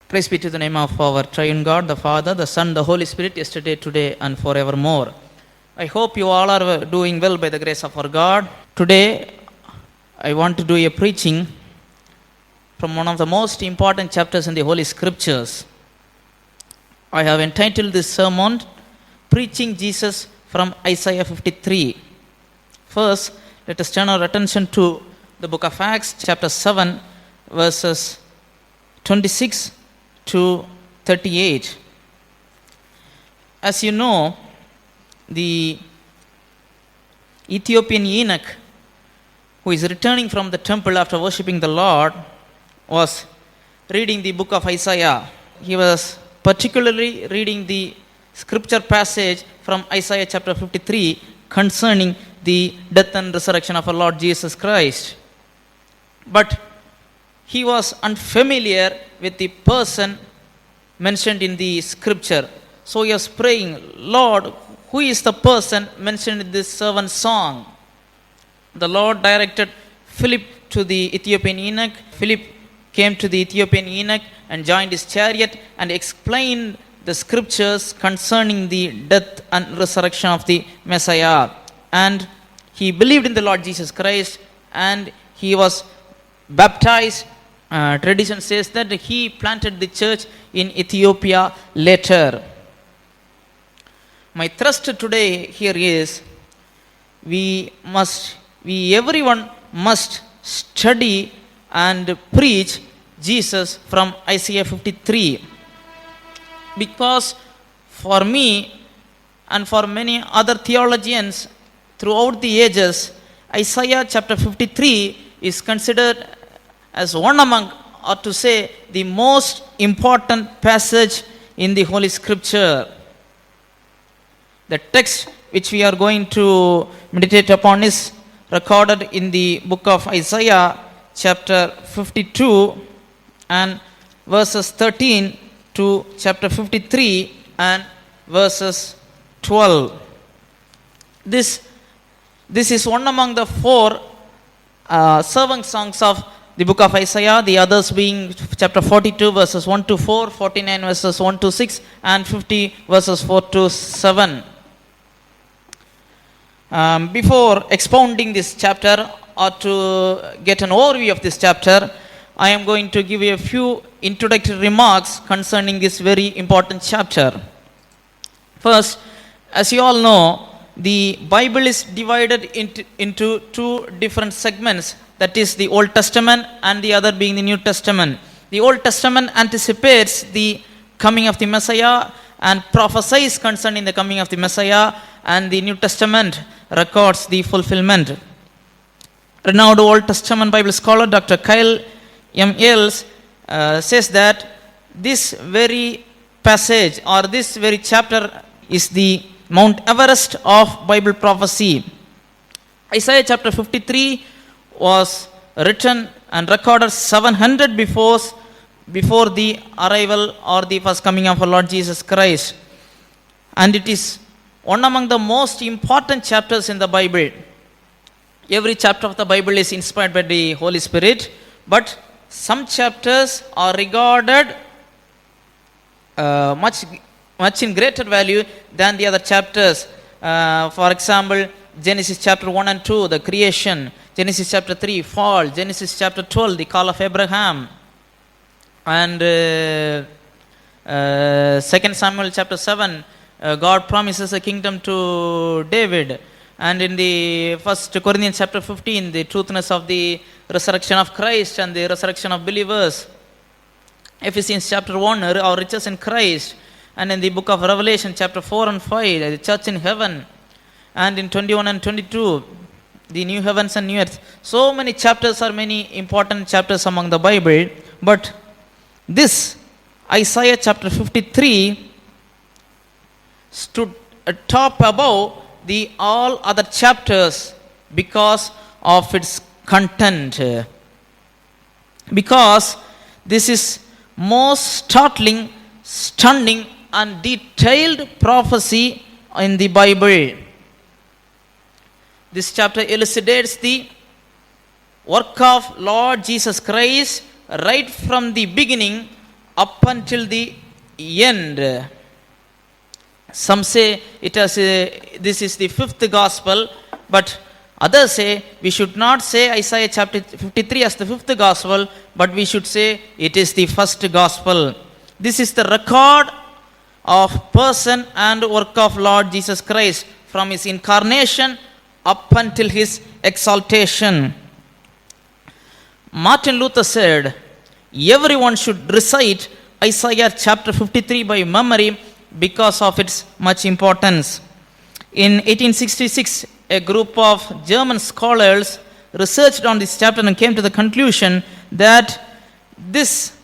Praise be to the name of our triune God, the Father, the Son, the Holy Spirit, yesterday, today, and forevermore. I hope you all are doing well by the grace of our God. Today, I want to do a preaching from one of the most important chapters in the Holy Scriptures. I have entitled this sermon, Preaching Jesus from Isaiah 53. First, let us turn our attention to the book of Acts, chapter 7, verses 26 to 38. As you know, the Ethiopian eunuch who is returning from the temple after worshipping the Lord was reading the book of Isaiah. He was particularly reading the scripture passage from Isaiah chapter 53 concerning the death and resurrection of our Lord Jesus Christ. But he was unfamiliar with the person mentioned in the scripture. So he was praying, Lord, who is the person mentioned in this servant song? The Lord directed Philip to the Ethiopian eunuch. Philip came to the Ethiopian eunuch and joined his chariot and explained the scriptures concerning the death and resurrection of the Messiah. And he believed in the Lord Jesus Christ and he was baptized. Tradition says that he planted the church in Ethiopia later. My thrust today here is everyone must study and preach Jesus from Isaiah 53. Because for me and for many other theologians throughout the ages, Isaiah chapter 53 is considered as one among, or to say, the most important passage in the Holy Scripture. The text which we are going to meditate upon is recorded in the book of Isaiah chapter 52 and verses 13 to chapter 53 and verses 12. This is one among the four servant songs of the book of Isaiah, the others being chapter 42 verses 1 to 4, 49 verses 1 to 6 and 50 verses 4 to 7. Before expounding this chapter or to get an overview of this chapter, I am going to give you a few introductory remarks concerning this very important chapter. First, as you all know, the Bible is divided into two different segments, that is the Old Testament and the other being the New Testament. The Old Testament anticipates the coming of the Messiah and prophesies concerning the coming of the Messiah, and the New Testament records the fulfillment. Renowned Old Testament Bible scholar Dr. Kyle M. Yells says that this very passage or this very chapter is the Mount Everest of Bible prophecy. Isaiah chapter 53 was written and recorded 700 before the arrival or the first coming of our Lord Jesus Christ. And it is one among the most important chapters in the Bible. Every chapter of the Bible is inspired by the Holy Spirit, but some chapters are regarded much in greater value than the other chapters. For example, Genesis chapter 1 and 2, the creation. Genesis chapter 3, fall. Genesis chapter 12, the call of Abraham. And 2 Samuel chapter 7, God promises a kingdom to David. And in the 1 Corinthians chapter 15, the truthness of the resurrection of Christ and the resurrection of believers. Ephesians chapter 1, our riches in Christ. And in the book of Revelation chapter 4 and 5, the church in heaven. And in 21 and 22, the new heavens and new earth. So many chapters are many important chapters among the Bible. But this Isaiah chapter 53 stood atop above the all other chapters because of its content. Because this is most startling, stunning and detailed prophecy in the Bible. This chapter elucidates the work of Lord Jesus Christ right from the beginning up until the end. Some say this is the fifth gospel, but others say we should not say Isaiah chapter 53 as the fifth gospel, but we should say it is the first gospel. This is the record of person and work of Lord Jesus Christ from his incarnation up until his exaltation. Martin Luther said, everyone should recite Isaiah chapter 53 by memory because of its much importance. In 1866, a group of German scholars researched on this chapter and came to the conclusion that this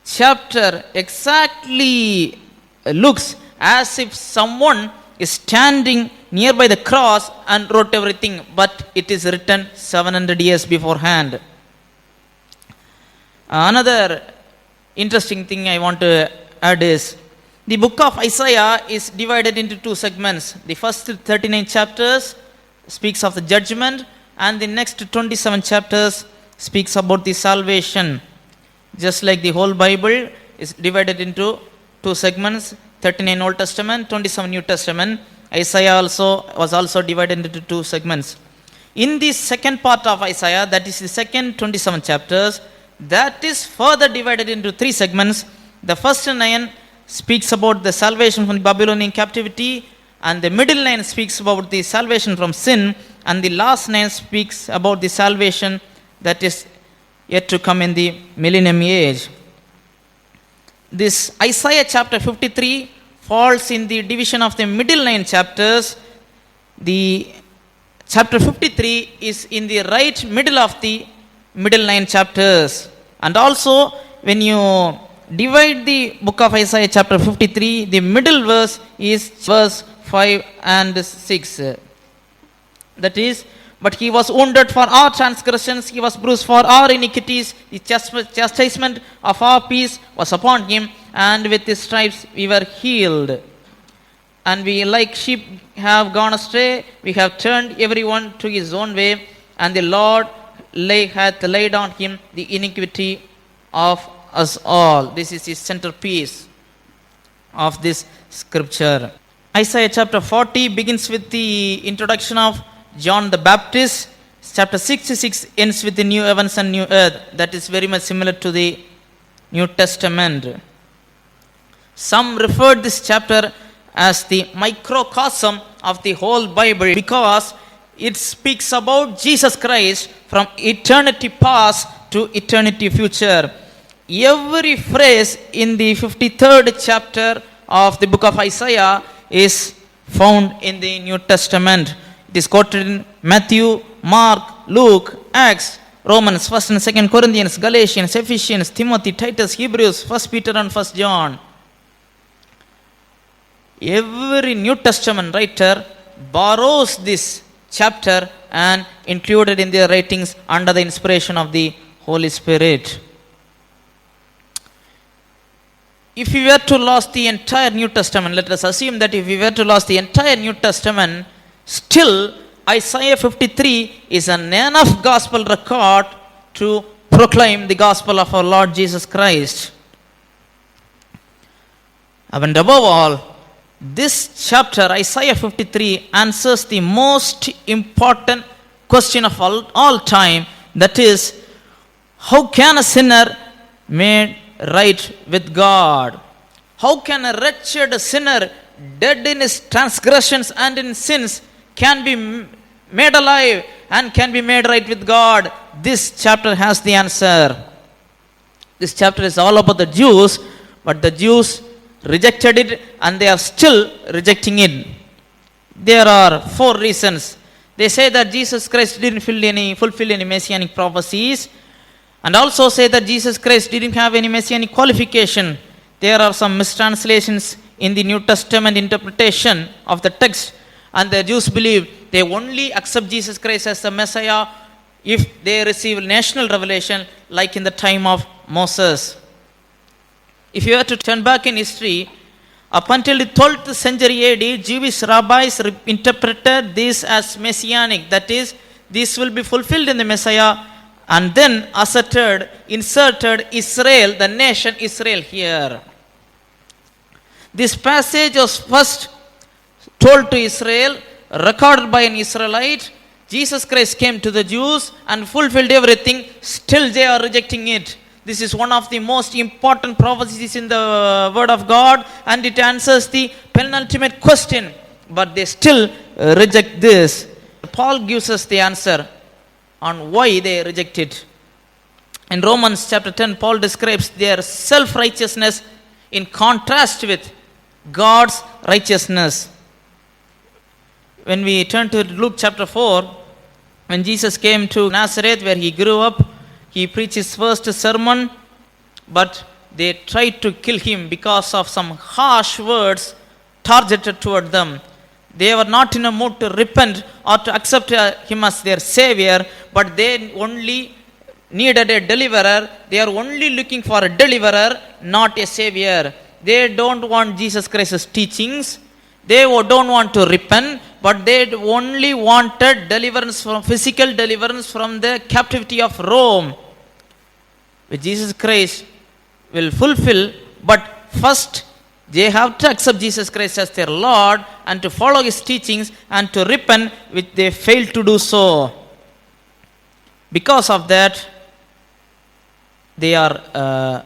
chapter exactly looks as if someone is standing nearby the cross and wrote everything, but it is written 700 years beforehand. Another interesting thing I want to add is the book of Isaiah is divided into two segments. The first 39 chapters speaks of the judgment, and the next 27 chapters speaks about the salvation. Just like the whole Bible is divided into two segments, 39 Old Testament, 27 New Testament. Isaiah was also divided into two segments. In the second part of Isaiah, that is the second 27 chapters, that is further divided into three segments. The first 9 speaks about the salvation from the Babylonian captivity, and the middle 9 speaks about the salvation from sin, and the last 9 speaks about the salvation that is yet to come in the millennium age. This Isaiah chapter 53 falls in the division of the middle 9 chapters. The chapter 53 is in the right middle of the middle 9 chapters. And also, when you divide the book of Isaiah chapter 53, the middle verse is verse 5 and 6. That is, but he was wounded for our transgressions, he was bruised for our iniquities, the chastisement of our peace was upon him, and with his stripes we were healed. And we like sheep have gone astray, we have turned everyone to his own way, and the Lord hath laid on him the iniquity of us all. This is the centerpiece of this scripture. Isaiah chapter 40 begins with the introduction of John the Baptist. Chapter 66 ends with the new heavens and new earth. That is very much similar to the New Testament. Some referred this chapter as the microcosm of the whole Bible because it speaks about Jesus Christ from eternity past to eternity future. Every phrase in the 53rd chapter of the book of Isaiah is found in the New Testament. It is quoted in Matthew, Mark, Luke, Acts, Romans, 1st and 2nd Corinthians, Galatians, Ephesians, Timothy, Titus, Hebrews, 1st Peter and 1st John. Every New Testament writer borrows this chapter and included in their writings under the inspiration of the Holy Spirit. If we were to lose the entire New Testament, let us assume that if we were to lose the entire New Testament, still Isaiah 53 is an enough gospel record to proclaim the gospel of our Lord Jesus Christ. And above all, this chapter, Isaiah 53, answers the most important question of all time, that is, how can a sinner made right with God? How can a wretched sinner, dead in his transgressions and in sins, can be made alive and can be made right with God? This chapter has the answer. This chapter is all about the Jews, but the Jews rejected it and they are still rejecting it. There are 4 reasons. They say that Jesus Christ didn't fulfill any messianic prophecies, and also say that Jesus Christ didn't have any messianic qualification. There are some mistranslations in the New Testament interpretation of the text, and the Jews believe they only accept Jesus Christ as the Messiah if they receive national revelation like in the time of Moses. If you were to turn back in history, up until the 12th century AD, Jewish rabbis interpreted this as messianic. That is, this will be fulfilled in the Messiah, and then inserted Israel, the nation Israel here. This passage was first told to Israel, recorded by an Israelite. Jesus Christ came to the Jews and fulfilled everything. Still they are rejecting it. This is one of the most important prophecies in the Word of God, and it answers the penultimate question. But they still reject this. Paul gives us the answer on why they reject it. In Romans chapter 10, Paul describes their self-righteousness in contrast with God's righteousness. When we turn to Luke chapter 4, when Jesus came to Nazareth where he grew up, he preached his first sermon, but they tried to kill him because of some harsh words targeted toward them. They were not in a mood to repent or to accept him as their savior, but they only needed a deliverer. They are only looking for a deliverer, not a savior. They don't want Jesus Christ's teachings. They don't want to repent, but they only wanted deliverance from physical deliverance from the captivity of Rome, which Jesus Christ will fulfill. But first, they have to accept Jesus Christ as their Lord and to follow his teachings and to repent, which they failed to do so. Because of that, they are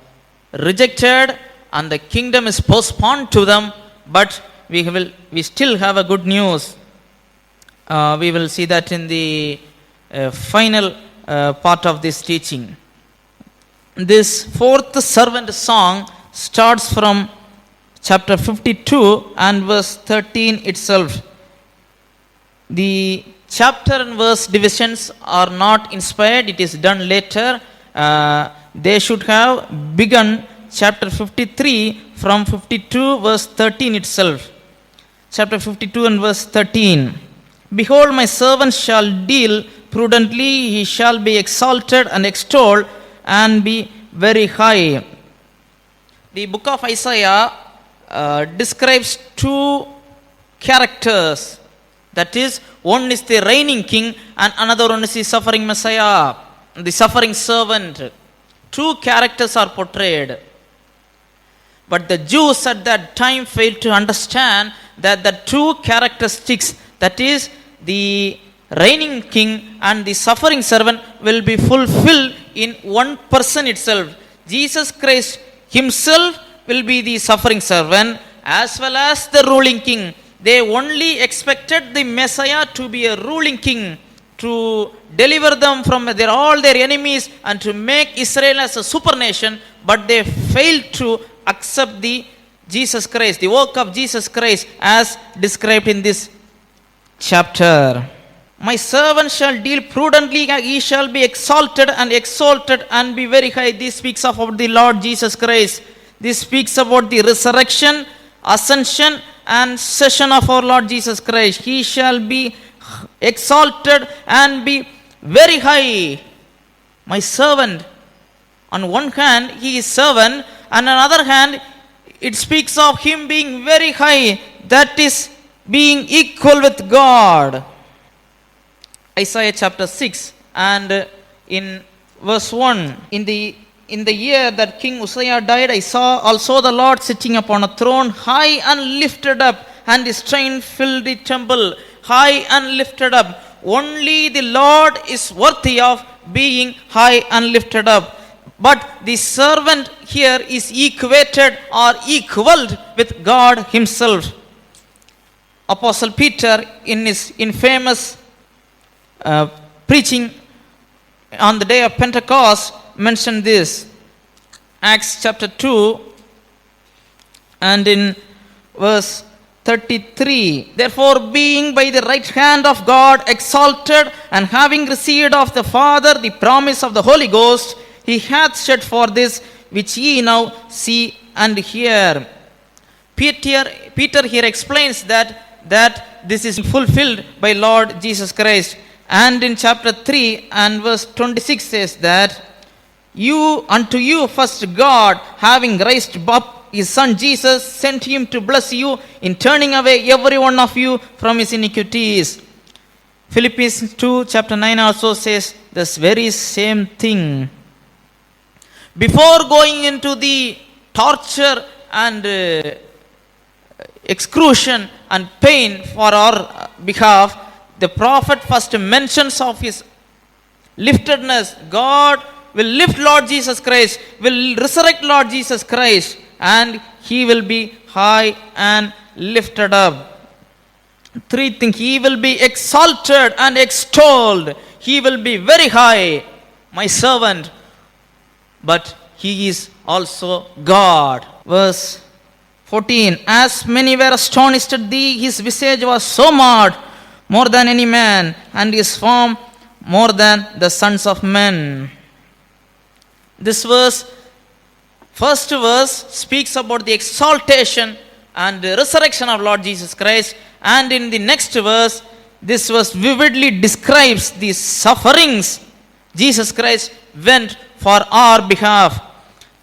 rejected and the kingdom is postponed to them. But we still have a good news. We will see that in the final part of this teaching. This fourth servant song starts from chapter 52 and verse 13 itself. The chapter and verse divisions are not inspired, it is done later. They should have begun chapter 53 from 52 verse 13 itself. Chapter 52 and verse 13. Behold, my servant shall deal prudently, he shall be exalted and extolled and be very high. The book of Isaiah describes two characters. That is, one is the reigning king and another one is the suffering Messiah, the suffering servant. Two characters are portrayed. But the Jews at that time failed to understand that the two characteristics, that is, the reigning king and the suffering servant, will be fulfilled in one person itself. Jesus Christ himself will be the suffering servant as well as the ruling king. They only expected the Messiah to be a ruling king, to deliver them from all their enemies and to make Israel as a super nation, but they failed to accept the Jesus Christ, the work of Jesus Christ as described in this chapter. My servant shall deal prudently, he shall be exalted and be very high. This speaks about the Lord Jesus Christ. This speaks about the resurrection, ascension and session of our Lord Jesus Christ. He shall be exalted and be very high. My servant, on one hand he is servant, and on the other hand it speaks of him being very high, that is being equal with God. Isaiah chapter 6 and in verse 1, in the year that King Uzziah died, I saw also the Lord sitting upon a throne, high and lifted up, and his train filled the temple. High and lifted up. Only the Lord is worthy of being high and lifted up. But the servant here is equated or equaled with God himself. Apostle Peter in his infamous preaching on the day of Pentecost mentioned this. Acts chapter 2 and in verse 33. Therefore, being by the right hand of God exalted, and having received of the Father the promise of the Holy Ghost, he hath shed for this which ye now see and hear. Peter here explains that this is fulfilled by Lord Jesus Christ. And in chapter 3 and verse 26 says that, unto you first God, having raised up his son Jesus, sent him to bless you in turning away every one of you from his iniquities. Philippians 2 chapter 9 also says this very same thing. Before going into the torture and excrusion and pain for our behalf, the prophet first mentions of his liftedness. God will lift Lord Jesus Christ, will resurrect Lord Jesus Christ, and he will be high and lifted up. Three things: he will be exalted and extolled, he will be very high, my servant, but he is also God. Verse 14, as many were astonished at thee, his visage was so marred, more than any man, and his form more than the sons of men. This verse, first verse, speaks about the exaltation and the resurrection of Lord Jesus Christ, and in the next verse, this verse vividly describes the sufferings Jesus Christ went for our behalf.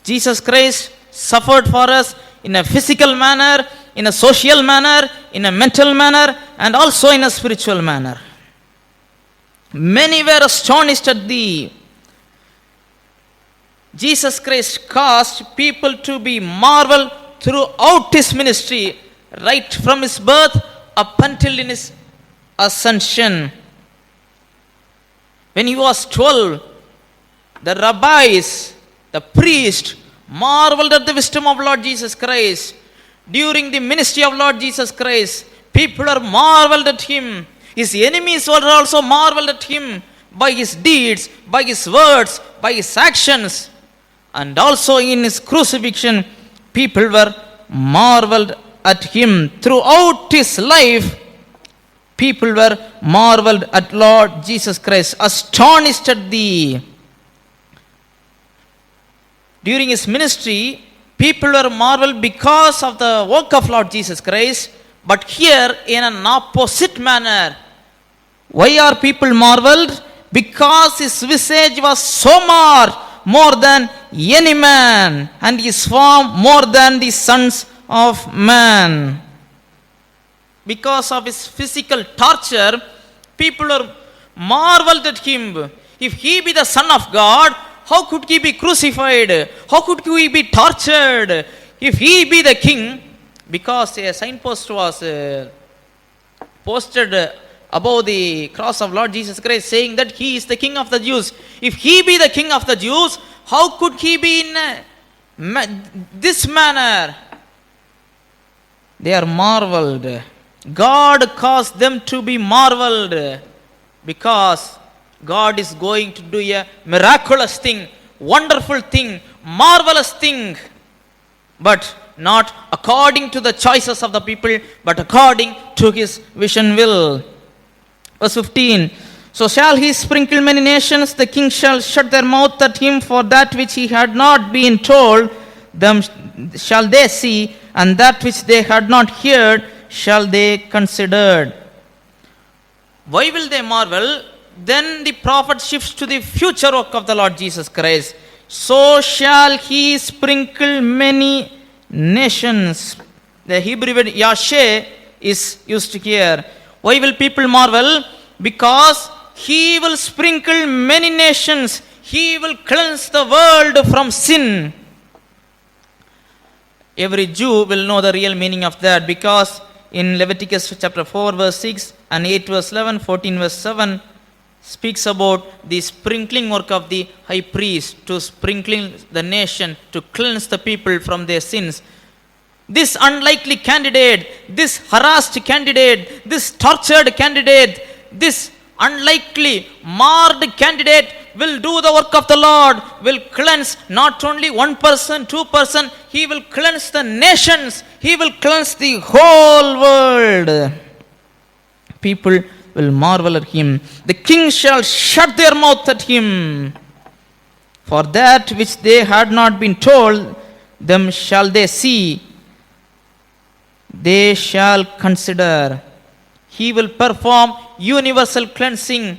Jesus Christ suffered for us in a physical manner, in a social manner, in a mental manner, and also in a spiritual manner. Many were astonished at thee. Jesus Christ caused people to be marveled throughout his ministry, right from his birth up until in his ascension. When he was 12, the rabbis, the priests, marveled at the wisdom of Lord Jesus Christ. During the ministry of Lord Jesus Christ, people are marveled at him. His enemies were also marveled at him by his deeds, by his words, by his actions. And also in his crucifixion, people were marveled at him. Throughout his life, people were marveled at Lord Jesus Christ, astonished at thee. During his ministry, people were marveled because of the work of Lord Jesus Christ, but here in an opposite manner. Why are people marveled? Because his visage was so marred, more than any man, and his form more than the sons of man. Because of his physical torture, people are marveled at him. If he be the Son of God, how could he be crucified? How could he be tortured? If he be the king, because a signpost was posted above the cross of Lord Jesus Christ saying that he is the king of the Jews. If he be the king of the Jews, how could he be in this manner? They are marveled. God caused them to be marveled because God is going to do a miraculous thing, wonderful thing, marvelous thing, but not according to the choices of the people, but according to his vision will. Verse 15, so shall he sprinkle many nations, the king shall shut their mouth at him, for that which he had not been told, them shall they see, and that which they had not heard shall they consider. Why will they marvel? Then the prophet shifts to the future work of the Lord Jesus Christ. So shall he sprinkle many nations. The Hebrew word yasheh is used here. Why will people marvel? Because he will sprinkle many nations. He will cleanse the world from sin. Every Jew will know the real meaning of that, because in Leviticus chapter 4 verse 6 and 8 verse 11, 14 verse 7 speaks about the sprinkling work of the high priest to sprinkling the nation, to cleanse the people from their sins. This unlikely candidate, this harassed candidate, this tortured candidate, this unlikely marred candidate will do the work of the Lord, will cleanse not only one person, two person, he will cleanse the nations, he will cleanse the whole world. People will marvel at him. The king shall shut their mouth at him. For that which they had not been told, them shall they see, they shall consider. He will perform universal cleansing.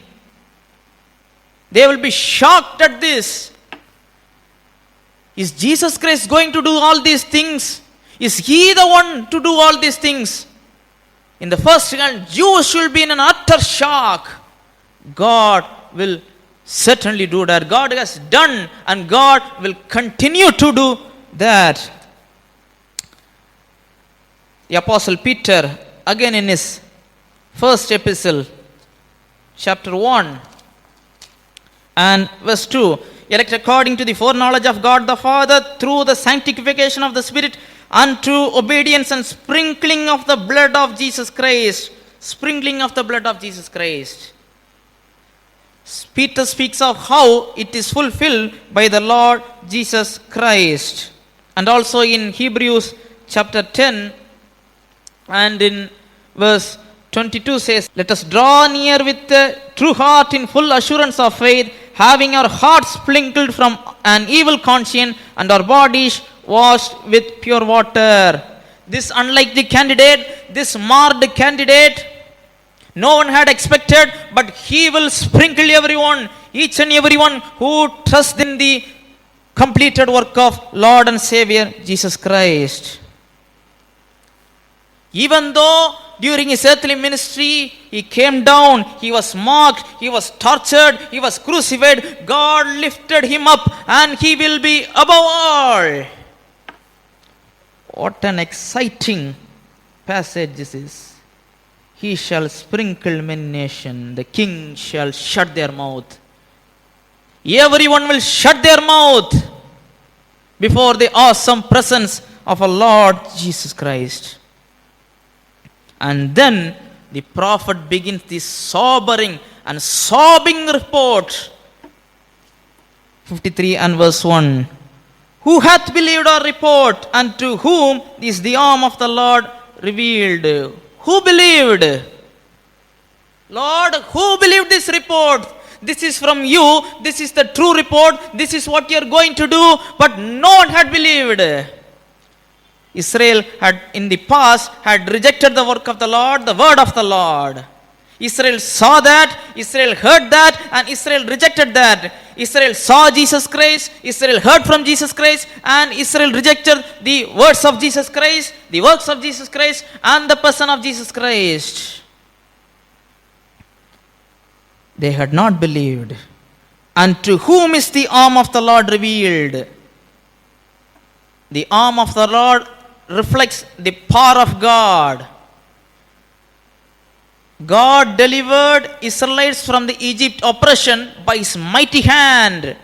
They will be shocked at this. Is Jesus Christ going to do all these things? Is he the one to do all these things? In the first hand, Jews will be in an utter shock. God will certainly do that. God has done and God will continue to do that. The Apostle Peter, again in his first epistle, chapter 1 and verse 2, elect according to the foreknowledge of God the Father through the sanctification of the Spirit unto obedience and sprinkling of the blood of Jesus Christ. Sprinkling of the blood of Jesus Christ. Peter speaks of how it is fulfilled by the Lord Jesus Christ. And also in Hebrews chapter 10 and in verse 22 says, let us draw near with a true heart in full assurance of faith, having our hearts sprinkled from an evil conscience and our bodies washed with pure water. This unlikely candidate, this marred candidate, no one had expected, but he will sprinkle everyone, each and everyone who trusts in the completed work of Lord and Savior Jesus Christ. Even though during his earthly ministry he came down, he was mocked, he was tortured, he was crucified, God lifted him up and he will be above all. What an exciting passage this is. He shall sprinkle many nations, the king shall shut their mouth. Everyone will shut their mouth before the awesome presence of our Lord Jesus Christ. And then the prophet begins this sobering and sobbing report. 53 and verse 1. Who hath believed our report, and to whom is the arm of the Lord revealed? Who believed? Lord, who believed this report? This is from you. This is the true report. This is what you are going to do. But no one had believed. Israel had in the past had rejected the work of the Lord, the word of the Lord. Israel saw that, Israel heard that, and Israel rejected that. Israel saw Jesus Christ, Israel heard from Jesus Christ, and Israel rejected the words of Jesus Christ, the works of Jesus Christ, and the person of Jesus Christ. They had not believed. And to whom is the arm of the Lord revealed? The arm of the Lord reflects the power of God. God delivered Israelites from the Egypt oppression by his mighty hand.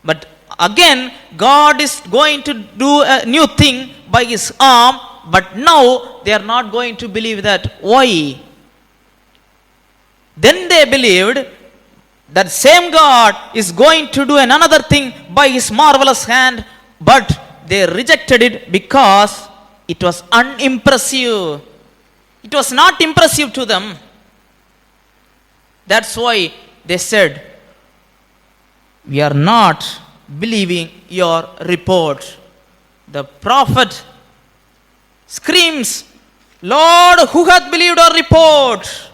But again, God is going to do a new thing by his arm, but now they are not going to believe that. Why? Then they believed that same God is going to do another thing by his marvelous hand, but they rejected it because it was unimpressive. It was not impressive to them. That's why they said, we are not believing your report. The prophet screams, Lord, who hath believed our report?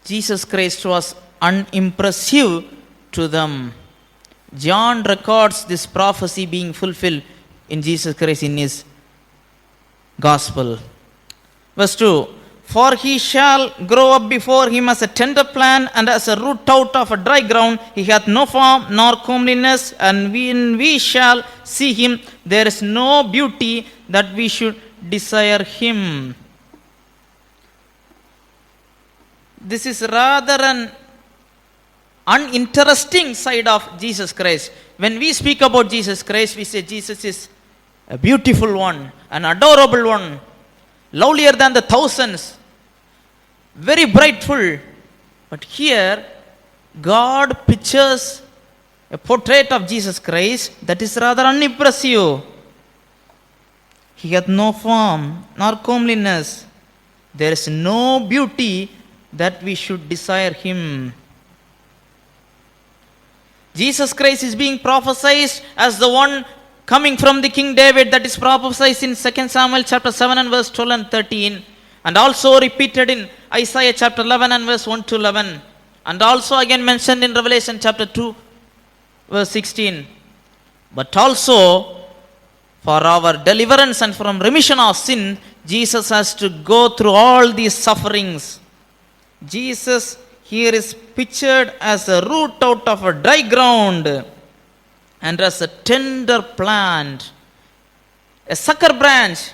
Jesus Christ was unimpressive to them. John records this prophecy being fulfilled in Jesus Christ in his gospel. Verse 2. For he shall grow up before him as a tender plant and as a root out of a dry ground. He hath no form nor comeliness, and when we shall see him, there is no beauty that we should desire him. This is rather an uninteresting side of Jesus Christ. When we speak about Jesus Christ, we say Jesus is a beautiful one, an adorable one, lovelier than the thousands, very brightful. But here, God pictures a portrait of Jesus Christ that is rather unimpressive. He hath no form nor comeliness. There is no beauty that we should desire him. Jesus Christ is being prophesied as the one coming from the King David, that is prophesied in 2 Samuel chapter 7 and verse 12 and 13, and also repeated in Isaiah chapter 11 and verse 1 to 11, and also again mentioned in Revelation chapter 2 verse 16. But also for our deliverance and from remission of sin, Jesus has to go through all these sufferings. Jesus here is pictured as a root out of a dry ground and as a tender plant, a sucker branch.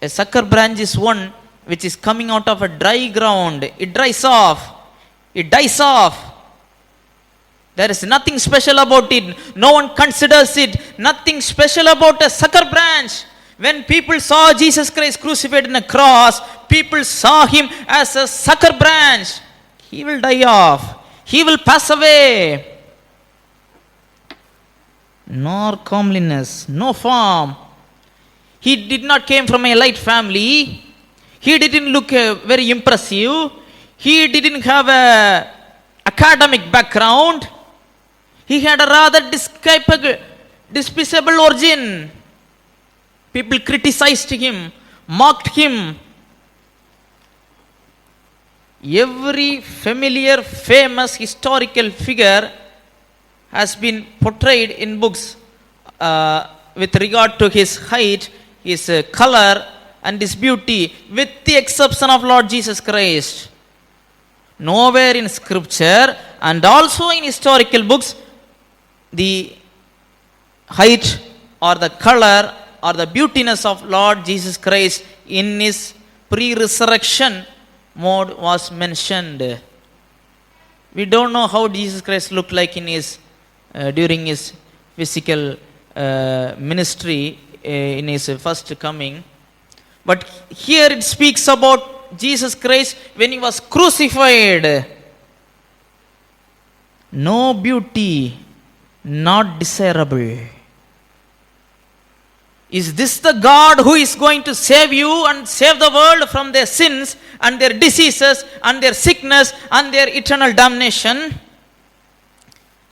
A sucker branch is one which is coming out of a dry ground. It dries off. It dies off. There is nothing special about it. No one considers it. Nothing special about a sucker branch. When people saw Jesus Christ crucified in a cross, people saw him as a sucker branch. He will die off. He will pass away. Nor comeliness, no form. He did not came from a light family. He didn't look very impressive. He didn't have a academic background. He had a rather despicable origin. People criticized him, mocked him. Every familiar, famous historical figure has been portrayed in books with regard to his height, his color, and his beauty, with the exception of Lord Jesus Christ. Nowhere in scripture and also in historical books, the height or the color or the beautiness of Lord Jesus Christ in his pre-resurrection mode was mentioned. We don't know how Jesus Christ looked like in his during his physical ministry in his first coming. But here it speaks about Jesus Christ when he was crucified. No beauty, not desirable. Is this the God who is going to save you and save the world from their sins and their diseases and their sickness and their eternal damnation?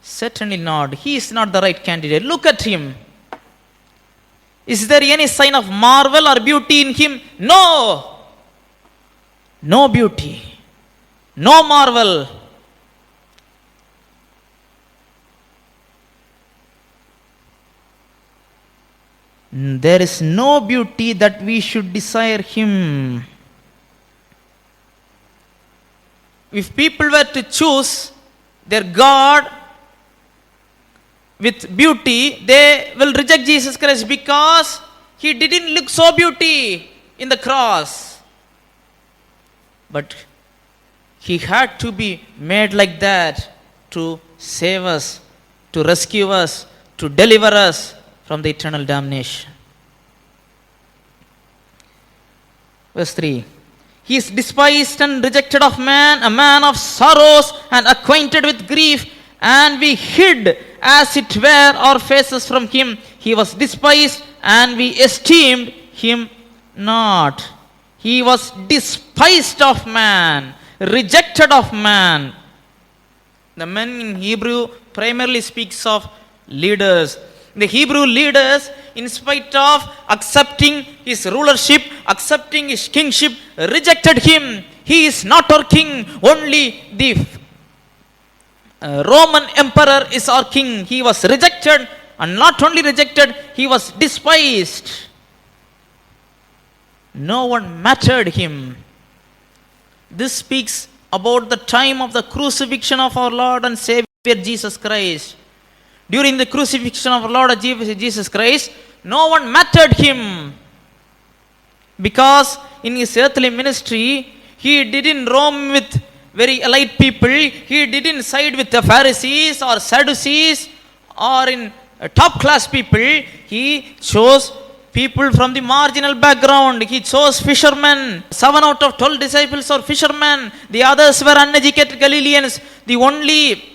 Certainly not. He is not the right candidate. Look at him. Is there any sign of marvel or beauty in him? No. No beauty. No marvel. There is no beauty that we should desire him. If people were to choose their God with beauty, they will reject Jesus Christ because he didn't look so beauty in the cross. But he had to be made like that to save us, to rescue us, to deliver us from the eternal damnation. Verse 3. He is despised and rejected of man, a man of sorrows and acquainted with grief, and we hid as it were our faces from him. He was despised and we esteemed him not. He was despised of man, rejected of man. The man in Hebrew primarily speaks of leaders. The Hebrew leaders, in spite of accepting his rulership, accepting his kingship, rejected him. He is not our king. Only the Roman emperor is our king. He was rejected, and not only rejected, he was despised. No one mattered him. This speaks about the time of the crucifixion of our Lord and Savior Jesus Christ. During the crucifixion of our Lord Jesus Christ, no one mattered him, because in his earthly ministry, he didn't roam with very elite people. He didn't side with the Pharisees or Sadducees or in top class people. He chose people from the marginal background. He chose fishermen. 7 out of 12 disciples are fishermen. The others were uneducated Galileans. The only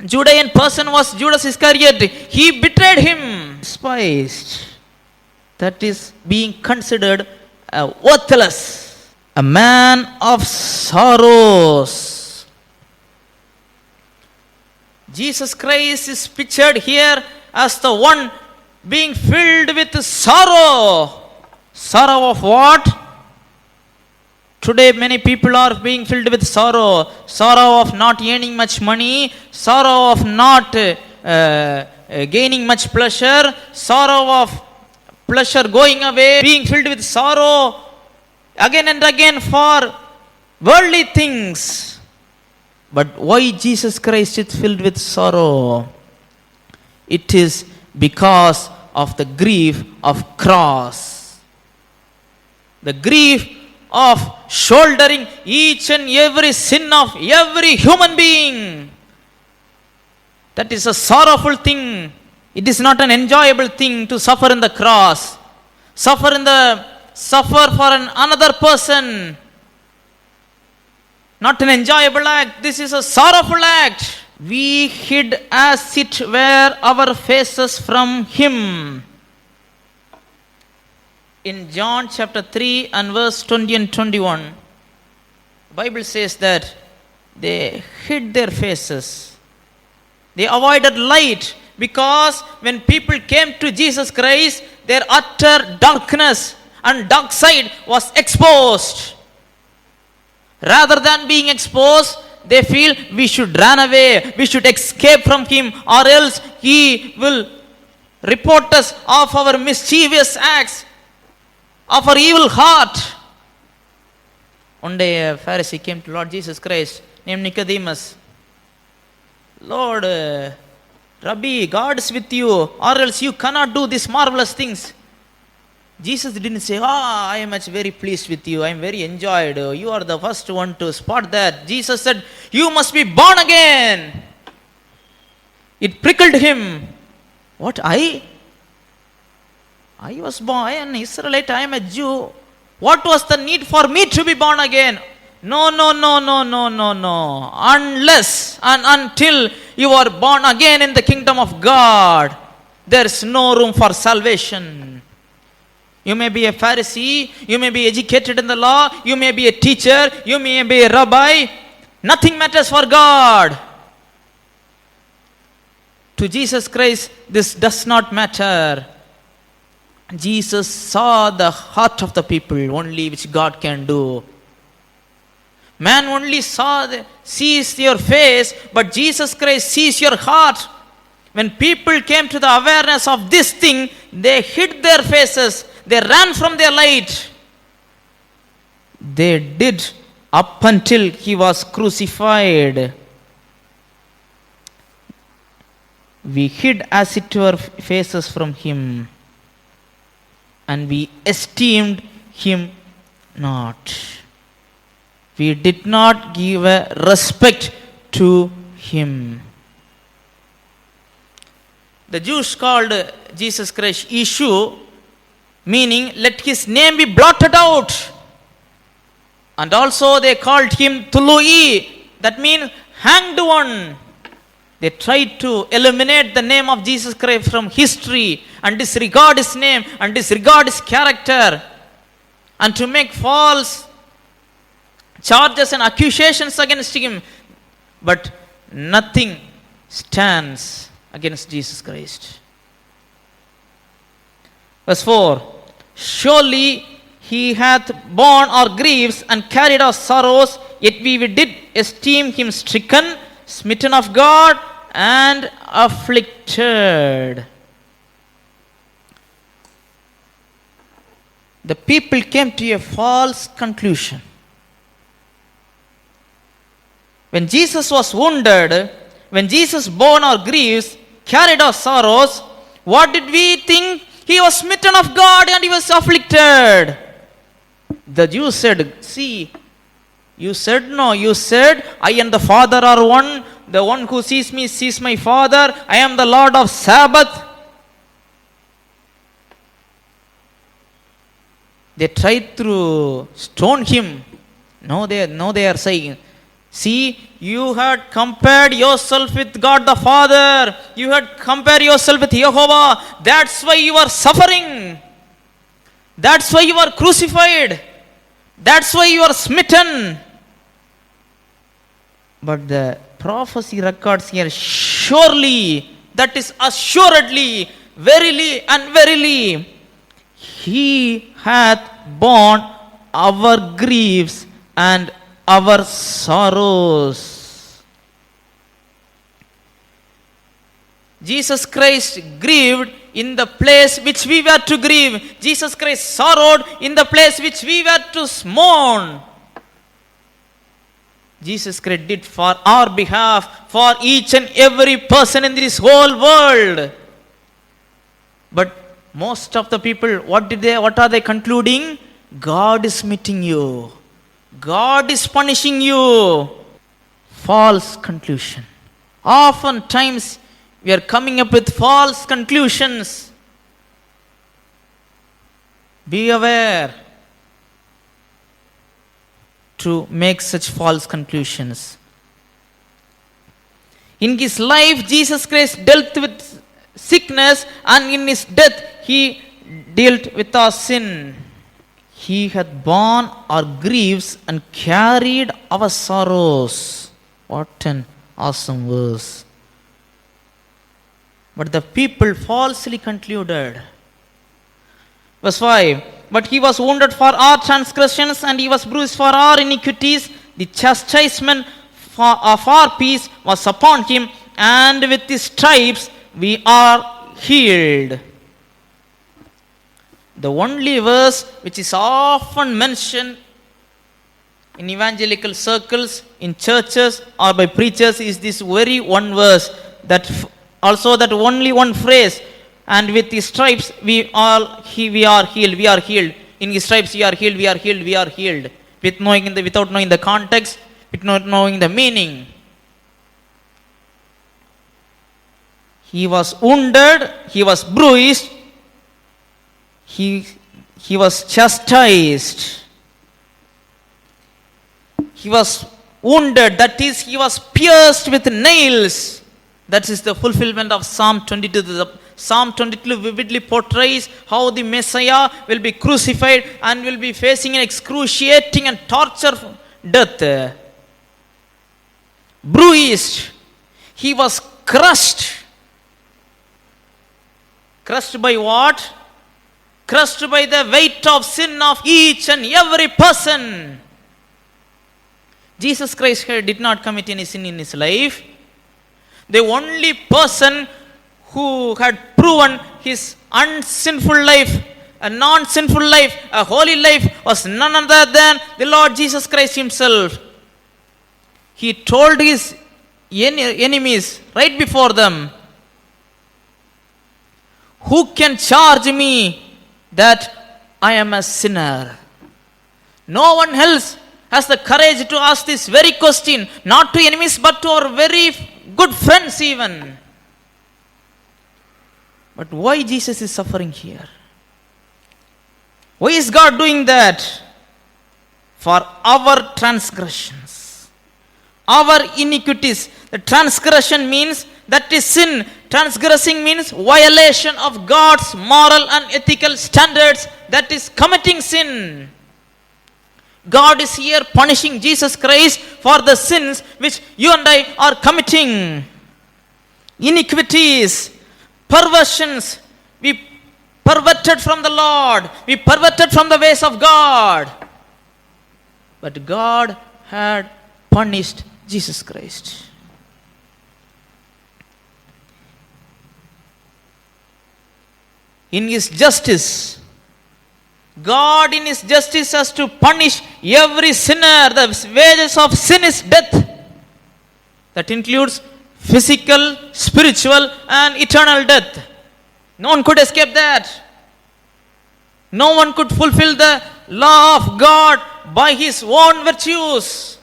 Judean person was Judas Iscariot. He betrayed him. Despised. That is being considered worthless. A man of sorrows. Jesus Christ is pictured here as the one being filled with sorrow. Sorrow of what? Today many people are being filled with sorrow. Sorrow of not earning much money. Sorrow of not gaining much pleasure. Sorrow of pleasure going away. Being filled with sorrow again and again for worldly things. But why Jesus Christ is filled with sorrow? It is because of the grief of cross. The grief of shouldering each and every sin of every human being. That is a sorrowful thing. It is not an enjoyable thing to suffer in the cross. Suffer for another person. Not an enjoyable act. This is a sorrowful act. We hid as it were our faces from him. In John chapter 3 and verse 20 and 21, the Bible says that they hid their faces. They avoided light because when people came to Jesus Christ, their utter darkness and dark side was exposed. Rather than being exposed, they feel we should run away, we should escape from him, or else he will report us of our mischievous acts, of our evil heart. One day a Pharisee came to Lord Jesus Christ named Nicodemus. Lord, Rabbi, God is with you, or else you cannot do these marvelous things. Jesus didn't say, I am much very pleased with you, I am very enjoyed, you are the first one to spot that. Jesus said, you must be born again. It prickled him. What, I was born, I am an Israelite, I am a Jew. What was the need for me to be born again? No. Unless and until you are born again in the kingdom of God, there is no room for salvation. You may be a Pharisee, you may be educated in the law, you may be a teacher, you may be a rabbi. Nothing matters for God. To Jesus Christ, this does not matter. Jesus saw the heart of the people only, which God can do. Man only sees your face, but Jesus Christ sees your heart. When people came to the awareness of this thing, they hid their faces. They ran from their light. They did up until he was crucified. We hid as it were faces from him, and we esteemed him not. We did not give a respect to him. The Jews called Jesus Christ Yeshu, meaning let his name be blotted out. And also they called him Tului, that means hanged one. They tried to eliminate the name of Jesus Christ from history and disregard his name and disregard his character, and to make false charges and accusations against him. But nothing stands against Jesus Christ. Verse 4, surely he hath borne our griefs and carried our sorrows, yet we did esteem him stricken, smitten of God, and afflicted. The people came to a false conclusion. When Jesus was wounded, when Jesus bore our griefs, carried our sorrows, what did we think? He was smitten of God and he was afflicted. The Jews said, see, you said no, you said, I and the Father are one. The one who sees me sees my Father. I am the Lord of Sabbath. They tried to stone him. No, they are saying, see, you had compared yourself with God the Father. You had compared yourself with Jehovah. That's why you are suffering. That's why you are crucified. That's why you are smitten. But the prophecy records here, surely, that is assuredly, verily and verily, he hath borne our griefs and our sorrows. Jesus Christ grieved in the place which we were to grieve. Jesus Christ sorrowed in the place which we were to mourn. Jesus Christ did for our behalf, for each and every person in this whole world. But most of the people, what are they concluding? God is meeting you. God is punishing you. False conclusion. Oftentimes, we are coming up with false conclusions. Be aware to make such false conclusions. In his life, Jesus Christ dealt with sickness, and in his death, he dealt with our sin. He had borne our griefs and carried our sorrows. What an awesome verse. But the people falsely concluded. Verse 5. But he was wounded for our transgressions, and he was bruised for our iniquities. The chastisement of our peace was upon him, and with his stripes we are healed. The only verse which is often mentioned in evangelical circles, in churches, or by preachers is this very one verse. That only one phrase. And with his stripes we are healed. We are healed. In his stripes we are healed. We are healed. We are healed. Without knowing the context, without knowing the meaning. He was wounded. He was bruised. He was chastised. He was wounded. That is, he was pierced with nails. That is the fulfillment of Psalm 22. Psalm 22 vividly portrays how the Messiah will be crucified and will be facing an excruciating and torture death. Bruised. He was crushed. Crushed by what? Crushed by the weight of sin of each and every person. Jesus Christ did not commit any sin in his life. The only person who had proven his unsinful life, a non-sinful life, a holy life, was none other than the Lord Jesus Christ himself. He told his enemies right before them, "Who can charge me that I am a sinner?" No one else has the courage to ask this very question, not to enemies but to our very good friends even. But why Jesus is suffering here? Why is God doing that? For our transgressions, our iniquities. The transgression means that is sin. Transgressing means violation of God's moral and ethical standards, that is committing sin. God is here punishing Jesus Christ for the sins which you and I are committing. Iniquities, perversions. We perverted from the Lord. We perverted from the ways of God. But God had punished Jesus Christ. In his justice, God in his justice has to punish every sinner. The wages of sin is death. That includes physical, spiritual, and eternal death. No one could escape that. No one could fulfill the law of God by his own virtues.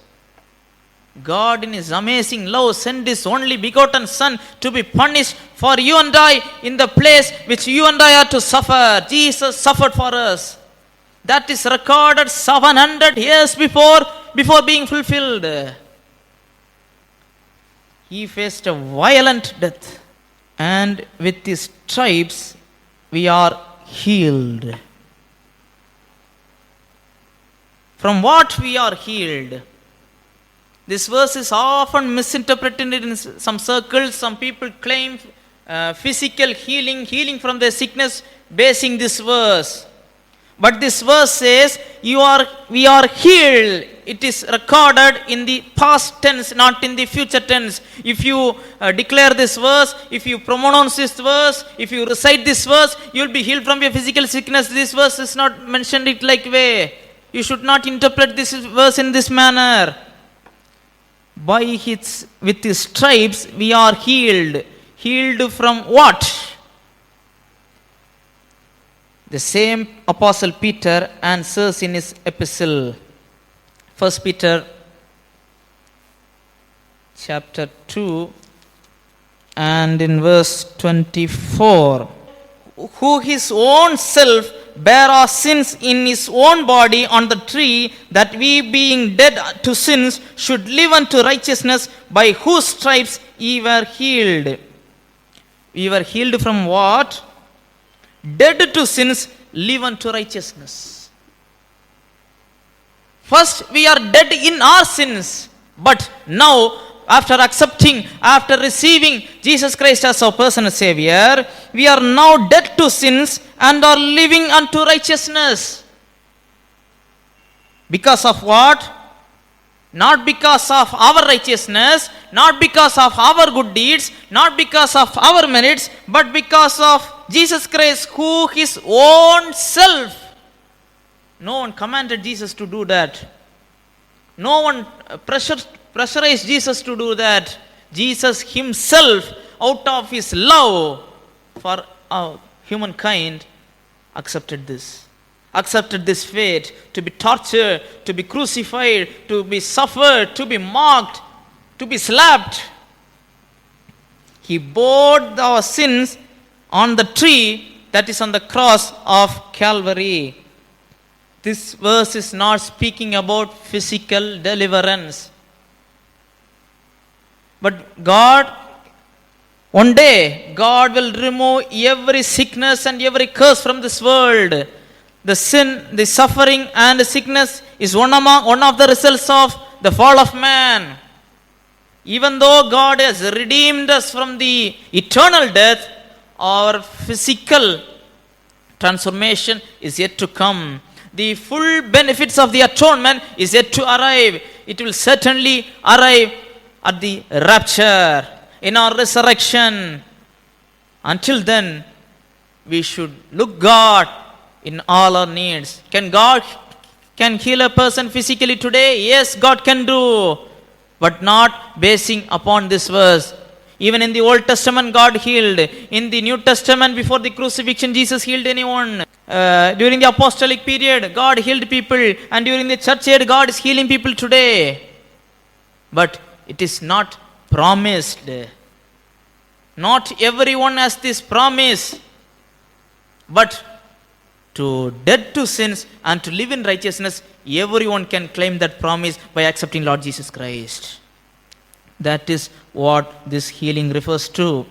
God in his amazing love sent his only begotten Son to be punished for you and I in the place which you and I are to suffer. Jesus suffered for us. That is recorded 700 years before being fulfilled. He faced a violent death, and with his stripes we are healed. From what we are healed? This verse is often misinterpreted in some circles. Some people claim physical healing from their sickness, basing this verse. But this verse says, we are healed. It is recorded in the past tense, not in the future tense. If you declare this verse, if you pronounce this verse, if you recite this verse, you will be healed from your physical sickness. This verse is not mentioned it like way. You should not interpret this verse in this manner. with his stripes we are healed. Healed from what? The same Apostle Peter answers in his epistle. 1 Peter chapter 2 and in verse 24. Who his own self bare our sins in his own body on the tree, that we being dead to sins should live unto righteousness, by whose stripes ye were healed. We were healed from what? Dead to sins, live unto righteousness. First we are dead in our sins, but now after receiving Jesus Christ as our personal Savior, we are now dead to sins and are living unto righteousness. Because of what? Not because of our righteousness, not because of our good deeds, not because of our merits, but because of Jesus Christ, who his own self. No one commanded Jesus to do that. No one pressurized Jesus to do that. Jesus himself, out of his love for humankind, accepted this fate, to be tortured, to be crucified, to be suffered, to be mocked, to be slapped. He bore our sins on the tree, that is on the cross of Calvary. This verse is not speaking about physical deliverance. But one day, God will remove every sickness and every curse from this world. The sin, the suffering and the sickness is one of the results of the fall of man. Even though God has redeemed us from the eternal death, our physical transformation is yet to come. The full benefits of the atonement is yet to arrive. It will certainly arrive at the rapture, in our resurrection. Until then, we should look God in all our needs. God heal a person physically today? Yes, God can do, but not basing upon this verse. Even in the Old Testament, God healed. In the New Testament, before the crucifixion, Jesus healed anyone. During the apostolic period, God healed people, and during the church age, God is healing people today. But it is not promised. Not everyone has this promise. But to dead to sins and to live in righteousness, everyone can claim that promise by accepting Lord Jesus Christ. That is what this healing refers to.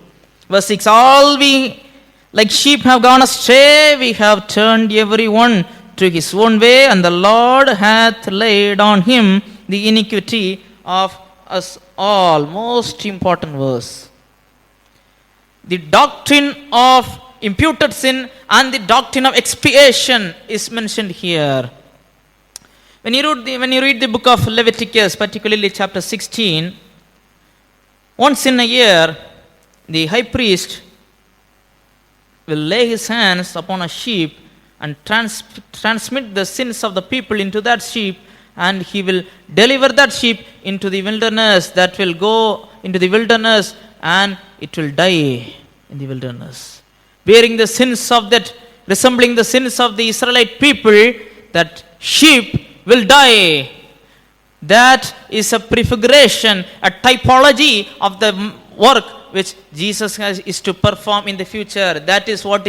Verse 6, all we like sheep have gone astray, we have turned everyone to his own way, and the Lord hath laid on him the iniquity of us all. Most important verse. The doctrine of imputed sin and the doctrine of expiation is mentioned here. When you read the book of Leviticus, particularly chapter 16, once in a year, the high priest will lay his hands upon a sheep and transmit the sins of the people into that sheep, and he will deliver that sheep into the wilderness. That will go into the wilderness and it will die in the wilderness, bearing the sins of that, resembling the sins of the Israelite people. That sheep will die. That is a prefiguration, a typology of the work which Jesus is to perform in the future. That is what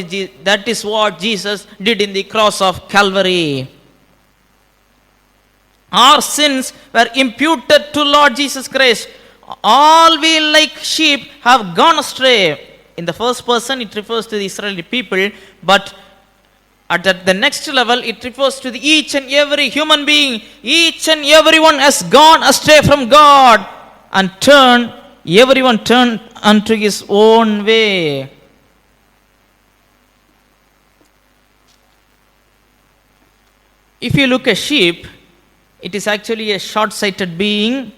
Jesus did in the cross of Calvary. Our sins were imputed to Lord Jesus Christ. All we like sheep have gone astray. In the first person, it refers to the Israeli people, but at the next level, it refers to each and every human being. Each and everyone has gone astray from God and everyone turned unto his own way. If you look at sheep, it is actually a short-sighted being.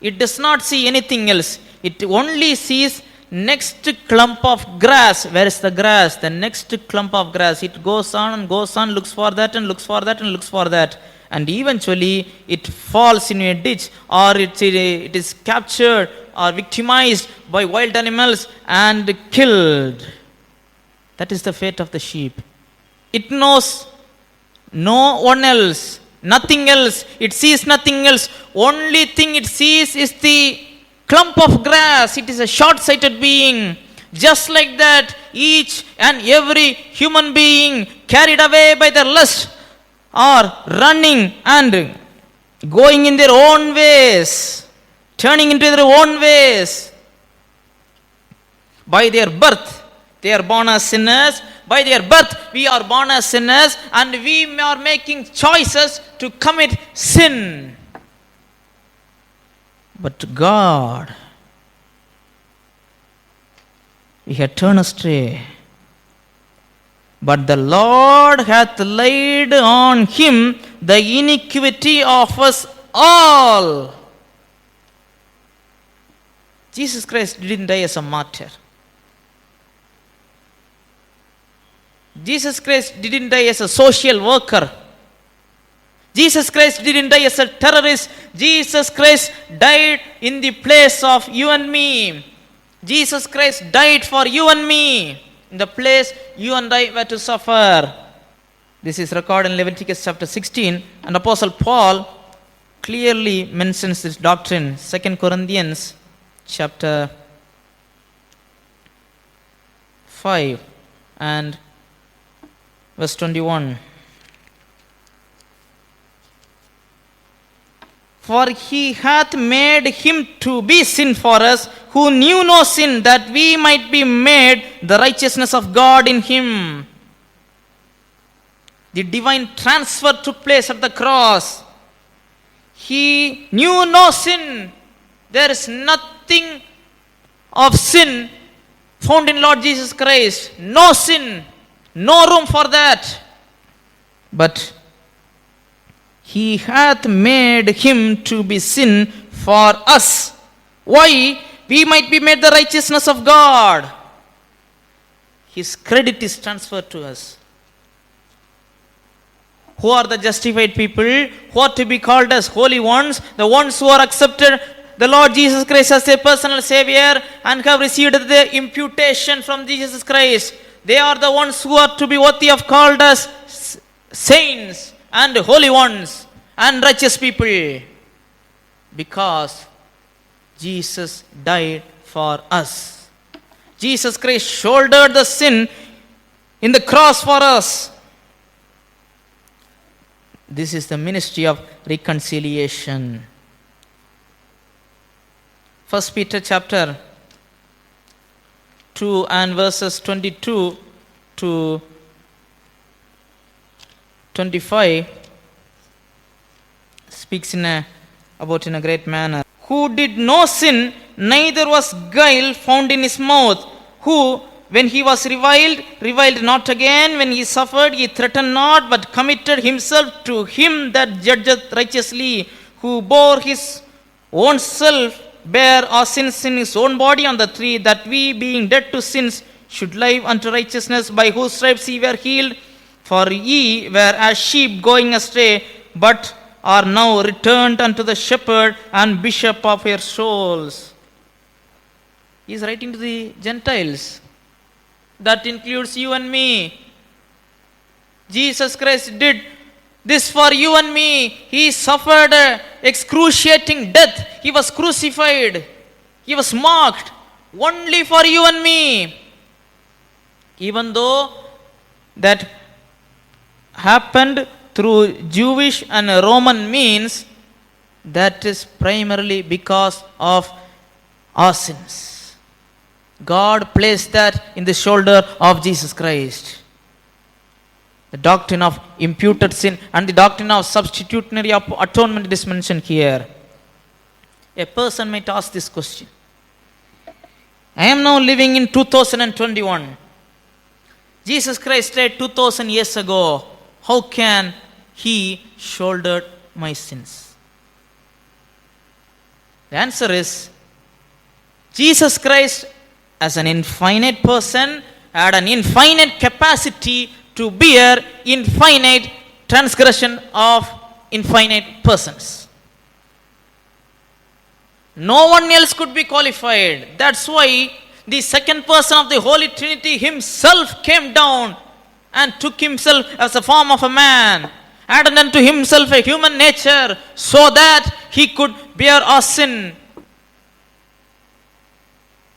It does not see anything else. It only sees next clump of grass. Where is the grass? The next clump of grass. It goes on and goes on, looks for that and looks for that and looks for that. and eventually it falls in a ditch, or it is captured or victimized by wild animals and killed. That is the fate of the sheep. It knows no one else, nothing else. It sees nothing else. Only thing it sees is the clump of grass. It is a short-sighted being. Just like that, each and every human being carried away by their lust are running and going in their own ways, turning into their own ways. By their birth, they are born as sinners. By their birth, we are born as sinners, and we are making choices to commit sin. But God, we had turned astray. But the Lord hath laid on him the iniquity of us all. Jesus Christ didn't die as a martyr. Jesus Christ didn't die as a social worker. Jesus Christ didn't die as a terrorist. Jesus Christ died in the place of you and me. Jesus Christ died for you and me in the place you and I were to suffer. This is recorded in Leviticus chapter 16, and Apostle Paul clearly mentions this doctrine. 2 Corinthians chapter 5 and verse 21. For he hath made him to be sin for us, who knew no sin, that we might be made the righteousness of God in him. The divine transfer took place at the cross. He knew no sin. There is nothing of sin found in Lord Jesus Christ. No sin. No room for that. But he hath made him to be sin for us. Why? We might be made the righteousness of God. His credit is transferred to us. Who are the justified people? Who are to be called as holy ones? The ones who are accepted the Lord Jesus Christ as their personal Savior and have received the imputation from Jesus Christ. They are the ones who are to be worthy of called as saints and holy ones and righteous people, because Jesus died for us. Jesus Christ shouldered the sin in the cross for us. This is the ministry of reconciliation. 1 Peter chapter 2 and verses 22 to 25 speaks about in a great manner. Who did no sin, neither was guile found in his mouth. Who, when he was reviled not again. When he suffered, he threatened not, but committed himself to him that judgeth righteously. Who bore his own self, bare our sins in his own body on the tree, that we, being dead to sins, should live unto righteousness, by whose stripes ye were healed. For ye were as sheep going astray, but are now returned unto the shepherd and bishop of your souls. He is writing to the Gentiles. That includes you and me. Jesus Christ did this for you and me. He suffered an excruciating death. He was crucified. He was mocked only for you and me. Even though that happened through Jewish and Roman means, that is primarily because of our sins. God placed that in the shoulder of Jesus Christ. The doctrine of imputed sin and the doctrine of substitutionary atonement is mentioned here. A person might ask this question. I am now living in 2021. Jesus Christ died 2000 years ago. How can he shoulder my sins? The answer is, Jesus Christ as an infinite person had an infinite capacity to bear infinite transgression of infinite persons. No one else could be qualified. That's why the second person of the Holy Trinity himself came down and took himself as a form of a man, added unto himself a human nature, so that he could bear our sin.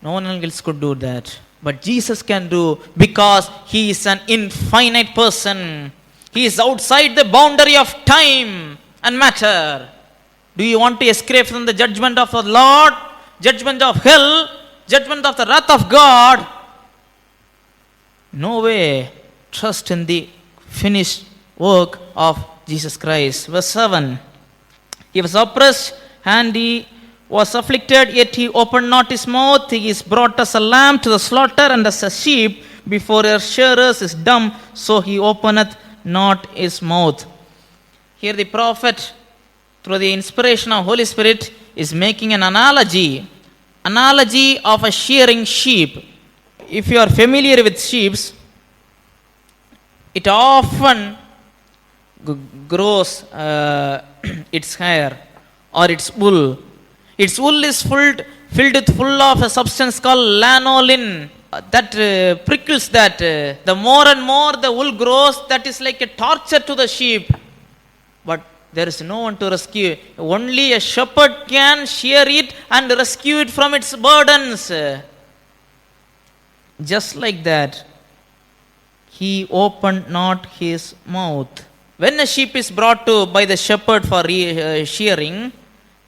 No one else could do that. But Jesus can do, because he is an infinite person. He is outside the boundary of time and matter. Do you want to escape from the judgment of the Lord, judgment of hell, judgment of the wrath of God? No way. Trust in the finished work of Jesus Christ. Verse 7. He was oppressed and he was afflicted, yet he opened not his mouth. He is brought as a lamb to the slaughter, and as a sheep before her shearers is dumb, so he openeth not his mouth. Here the prophet, through the inspiration of Holy Spirit, is making an analogy of a shearing sheep. If you are familiar with sheep, it often grows its hair or its wool. Its wool is filled with full of a substance called lanolin that prickles that. The more and more the wool grows, that is like a torture to the sheep. But there is no one to rescue. Only a shepherd can shear it and rescue it from its burdens. Just like that, he opened not his mouth. When a sheep is brought to by the shepherd for shearing,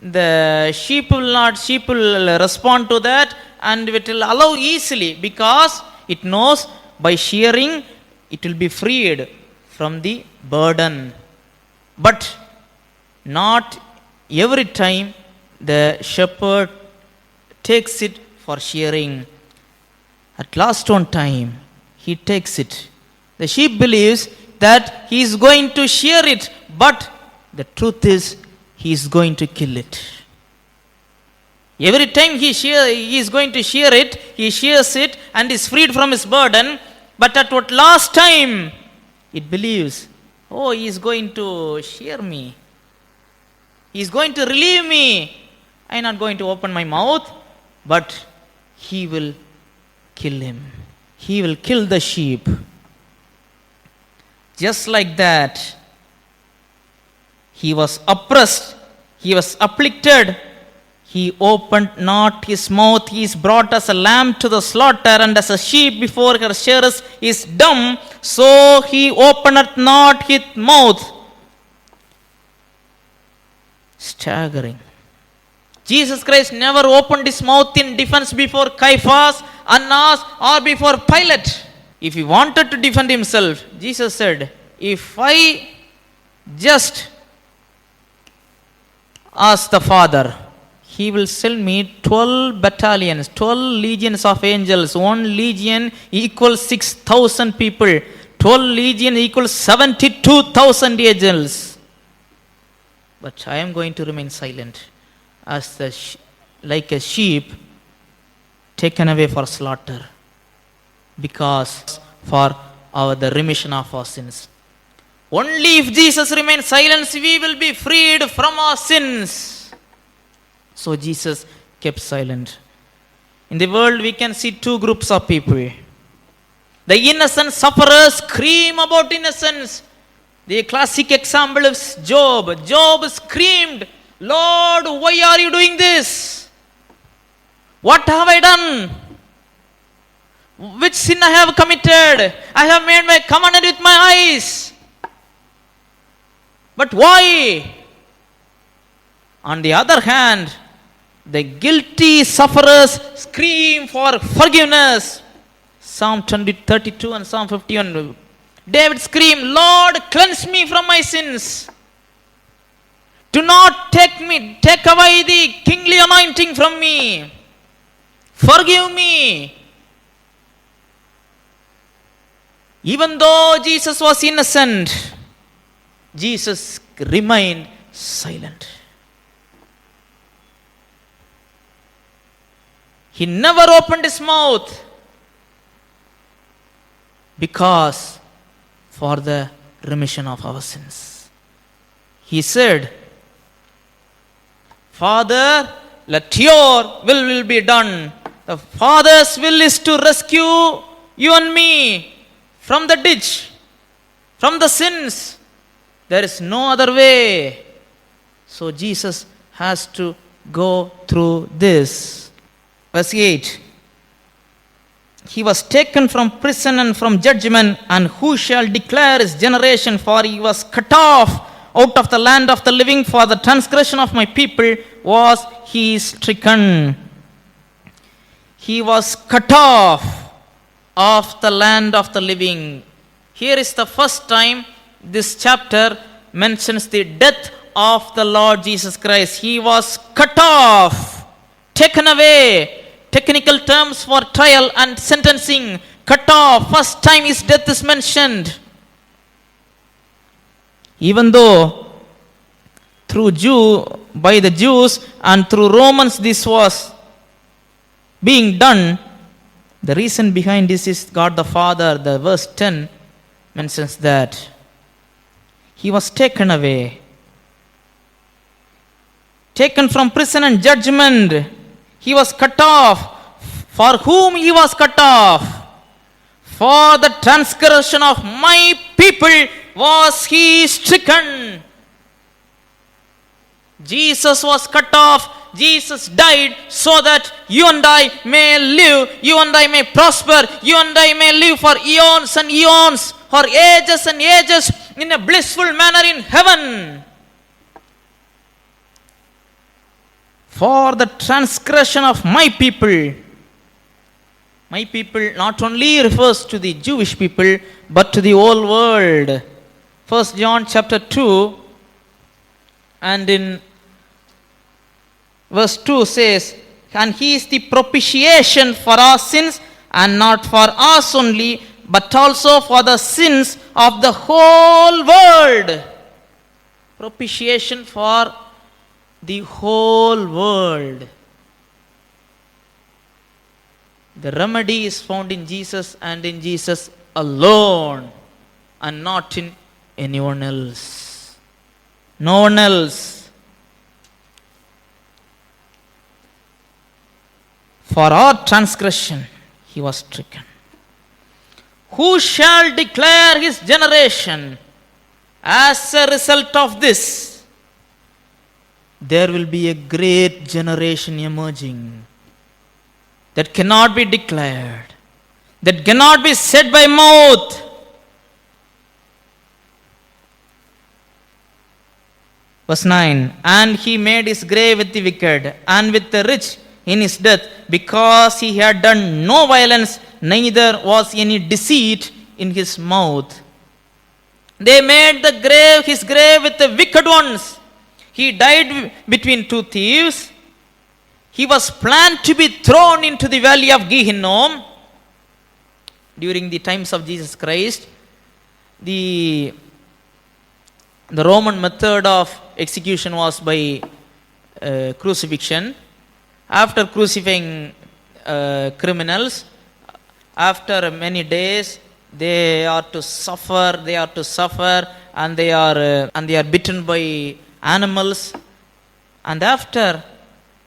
the sheep will respond to that, and it will allow easily, because it knows by shearing it will be freed from the burden. But not every time the shepherd takes it for shearing. At last one time he takes it. The sheep believes that he is going to shear it, but the truth is he is going to kill it. Every time he is going to shear it, he shears it and is freed from his burden. But at what last time it believes, oh, he is going to shear me. He is going to relieve me. I am not going to open my mouth, but he will kill him. He will kill the sheep. Just like that, he was oppressed, he was afflicted, he opened not his mouth. He is brought as a lamb to the slaughter, and as a sheep before her shearers is dumb, so he openeth not his mouth. Staggering. Jesus Christ never opened his mouth in defense before Caiaphas, Annas, or before Pilate. If he wanted to defend himself, Jesus said, if I just ask the Father, he will send me 12 battalions, 12 legions of angels. One legion equals 6,000 people. 12 legion equals 72,000 angels. But I am going to remain silent, as like a sheep taken away for slaughter, because for the remission of our sins. Only if Jesus remains silent, we will be freed from our sins. So Jesus kept silent. In the world, we can see two groups of people. The innocent sufferers scream about innocence. The classic example is Job. Job screamed, Lord, why are you doing this? What have I done? Which sin I have committed? I have made my covenant with my eyes. But why? On the other hand, the guilty sufferers scream for forgiveness. Psalm 32 and Psalm 51. David screamed, Lord, cleanse me from my sins. Do not take away the kingly anointing from me. Forgive me. Even though Jesus was innocent, Jesus remained silent. He never opened his mouth, because for the remission of our sins. He said, Father, let your will be done. The Father's will is to rescue you and me from the ditch, from the sins. There is no other way. So Jesus has to go through this. Verse 8. He was taken from prison and from judgment, and who shall declare his generation? For he was cut off out of the land of the living. For the transgression of my people was he stricken. He was cut off of the land of the living. Here is the first time this chapter mentions the death of the Lord Jesus Christ. He was cut off, taken away. Technical terms for trial and sentencing. Cut off. First time his death is mentioned. Even though by the Jews and through Romans this was being done, the reason behind this is God the Father. The verse 10 mentions that he was taken away, taken from prison and judgment. He was cut off. For whom he was cut off? For the transgression of my people was he stricken. Jesus was cut off. Jesus died so that you and I may live, you and I may prosper, you and I may live for eons and eons, for ages and ages in a blissful manner in heaven. For the transgression of my people. My people not only refers to the Jewish people, but to the whole world. 1 John chapter 2 and in verse 2 says, and he is the propitiation for our sins, and not for us only, but also for the sins of the whole world. Propitiation for the whole world. The remedy is found in Jesus and in Jesus alone, and not in anyone else. No one else. For our transgression he was stricken. Who shall declare his generation? As a result of this, there will be a great generation emerging that cannot be declared, that cannot be said by mouth. Verse 9, and he made his grave with the wicked and with the rich in his death, because he had done no violence, neither was any deceit in his mouth. They made his grave with the wicked ones. He died between two thieves. He was planned to be thrown into the valley of Gehinnom during the times of Jesus Christ. The Roman method of execution was by crucifixion. After crucifying criminals, after many days, they are to suffer, and they are bitten by animals. And after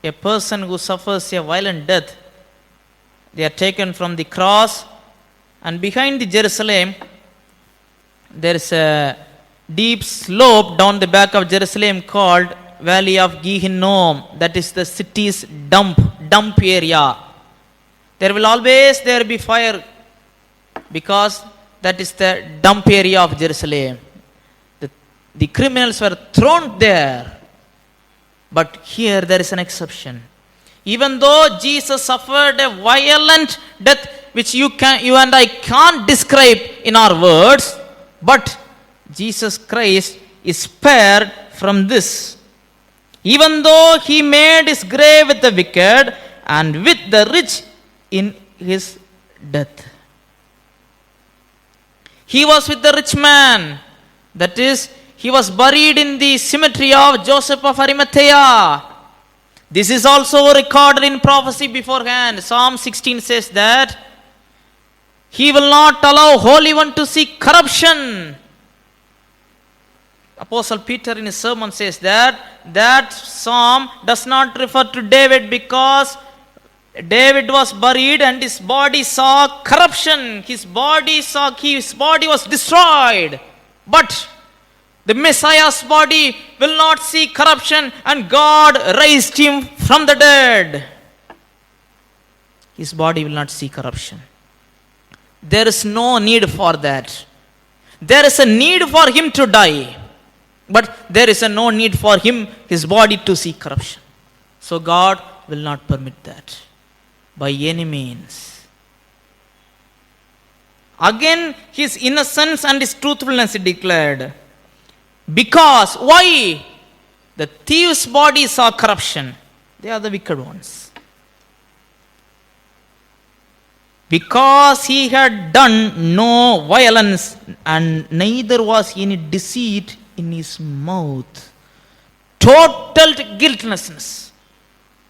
a person who suffers a violent death, they are taken from the cross, and behind the Jerusalem there is a deep slope down the back of Jerusalem called Valley of Gehinnom. That is the city's dump area. There will always be fire, because that is the dump area of Jerusalem. The criminals were thrown there. But here there is an exception. Even though Jesus suffered a violent death which you and I can't describe in our words, but Jesus Christ is spared from this. Even though he made his grave with the wicked and with the rich in his death. He was with the rich man. That is, he was buried in the cemetery of Joseph of Arimathea. This is also recorded in prophecy beforehand. Psalm 16 says that he will not allow Holy One to see corruption. Apostle Peter in his sermon says that psalm does not refer to David because David was buried and his body saw corruption. His body was destroyed. But the Messiah's body will not see corruption, and God raised him from the dead. His body will not see corruption. There is no need for that. There is a need for him to die, but there is no need for his body to see corruption. So God will not permit that by any means. Again, his innocence and his truthfulness he declared. Because, why? The thief's body saw corruption. They are the wicked ones. Because he had done no violence, and neither was any deceit in his mouth. Total guiltlessness.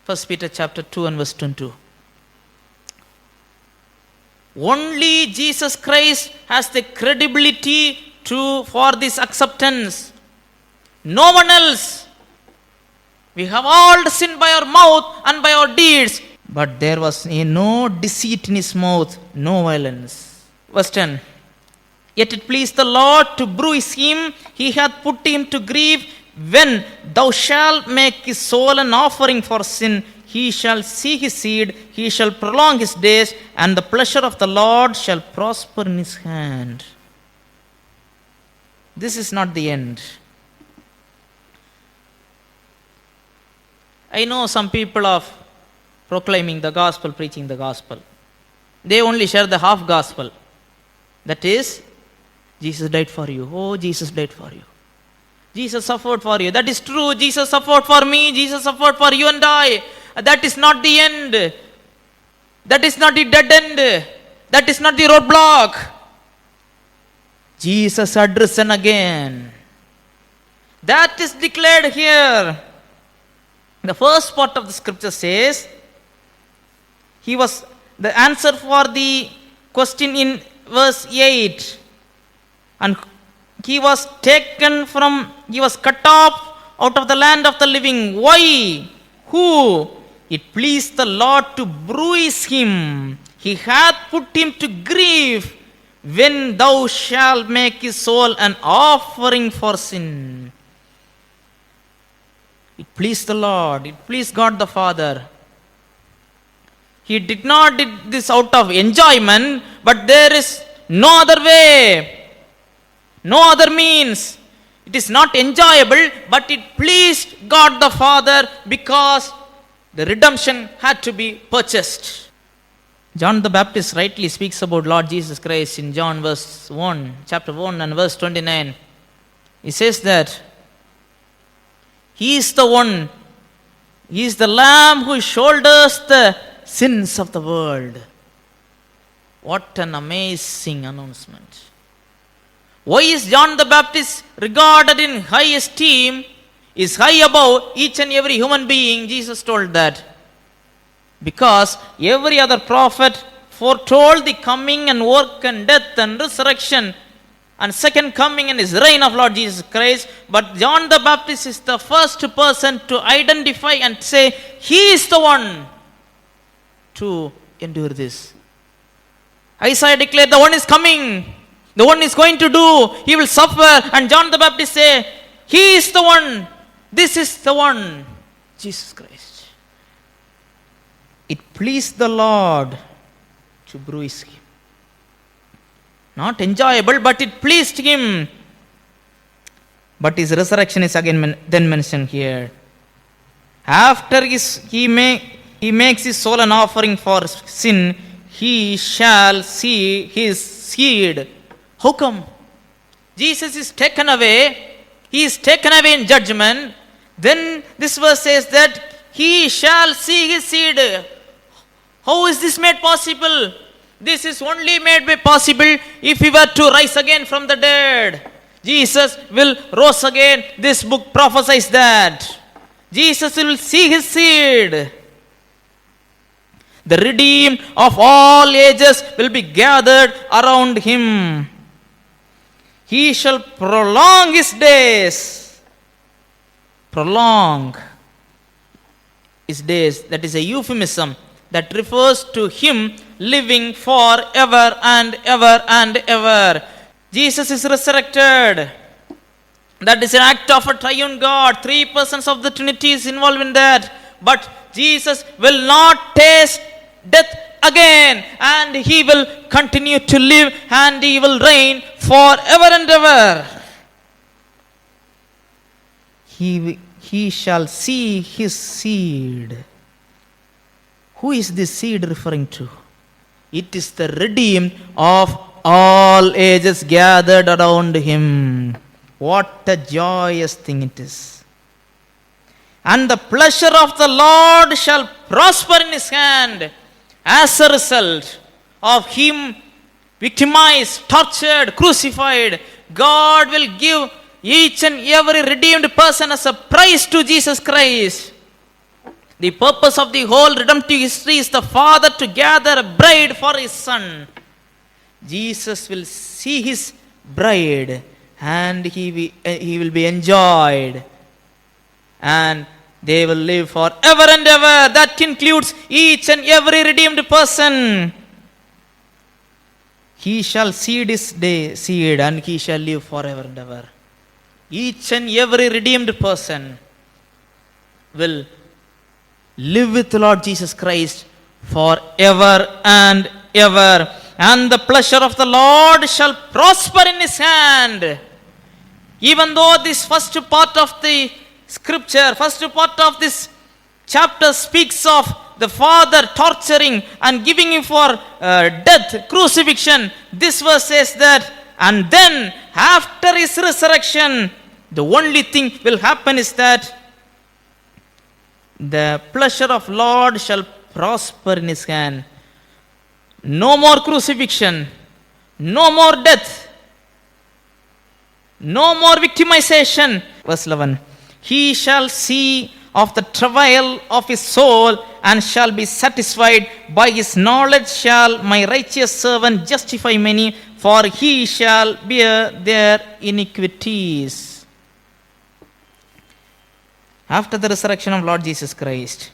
1 Peter chapter 2 and verse 22. Only Jesus Christ has the credibility for this acceptance. No one else. We have all sinned by our mouth and by our deeds, but there was no deceit in his mouth, no violence. Verse 10. Yet it pleased the Lord to bruise him, he hath put him to grief. When thou shalt make his soul an offering for sin, he shall see his seed, he shall prolong his days, and the pleasure of the Lord shall prosper in his hand. This is not the end. I know some people of proclaiming the gospel, preaching the gospel. They only share the half gospel. That is, Jesus died for you. Oh, Jesus died for you. Jesus suffered for you. That is true. Jesus suffered for me. Jesus suffered for you and I. That is not the end. That is not the dead end. That is not the roadblock. Jesus had risen again. That is declared here. The first part of the scripture says, he was the answer for the question in verse 8. And he was cut off out of the land of the living. Why? Who? It pleased the Lord to bruise him. He hath put him to grief. When thou shalt make his soul an offering for sin. It pleased the Lord. It pleased God the Father. He did not do this out of enjoyment, but there is no other way, no other means. It is not enjoyable, but it pleased God the Father because the redemption had to be purchased. John the Baptist rightly speaks about Lord Jesus Christ in John chapter 1 and verse 29. He says that he is the one, he is the Lamb who shoulders the sins of the world. What an amazing announcement. Why is John the Baptist regarded in high esteem, is high above each and every human being? Jesus told that. Because every other prophet foretold the coming and work and death and resurrection and second coming and his reign of Lord Jesus Christ. But John the Baptist is the first person to identify and say, he is the one to endure this. Isaiah declared, the one is coming, the one is going to do, he will suffer. And John the Baptist say, he is the one, this is the one, Jesus Christ. It pleased the Lord to bruise him. Not enjoyable, but it pleased him. But his resurrection is again then mentioned here. After he makes his soul an offering for sin, he shall see his seed. How come? Jesus is taken away. He is taken away in judgment. Then this verse says that he shall see his seed. How is this made possible? This is only made possible if he were to rise again from the dead. Jesus will rise again. This book prophesies that. Jesus will see his seed. The redeemed of all ages will be gathered around him. He shall prolong his days. Prolong his days. That is a euphemism that refers to him living forever and ever and ever. Jesus is resurrected. That is an act of a triune God. 3 persons of the Trinity is involved in that. But Jesus will not taste death again, and he will continue to live, and he will reign forever and ever. He shall see his seed. Who is this seed referring to? It is the redeemed of all ages gathered around him. What a joyous thing it is. And the pleasure of the Lord shall prosper in his hand. As a result of him victimized, tortured, crucified, God will give each and every redeemed person as a prize to Jesus Christ. The purpose of the whole redemptive history is the Father to gather a bride for his Son. Jesus will see his bride, and he will be enjoyed, and they will live forever and ever. That includes each and every redeemed person. He shall seed his seed, and he shall live forever and ever. Each and every redeemed person will live with the Lord Jesus Christ forever and ever. And the pleasure of the Lord shall prosper in his hand. Even though this first part of the scripture, first part of this chapter speaks of the Father torturing and giving him for death, crucifixion, this verse says that, and then after his resurrection, the only thing will happen is that the pleasure of Lord shall prosper in his hand. No more crucifixion, no more death, no more victimization. Verse 11. He shall see of the travail of his soul and shall be satisfied. By his knowledge shall my righteous servant justify many, for he shall bear their iniquities. After the resurrection of Lord Jesus Christ,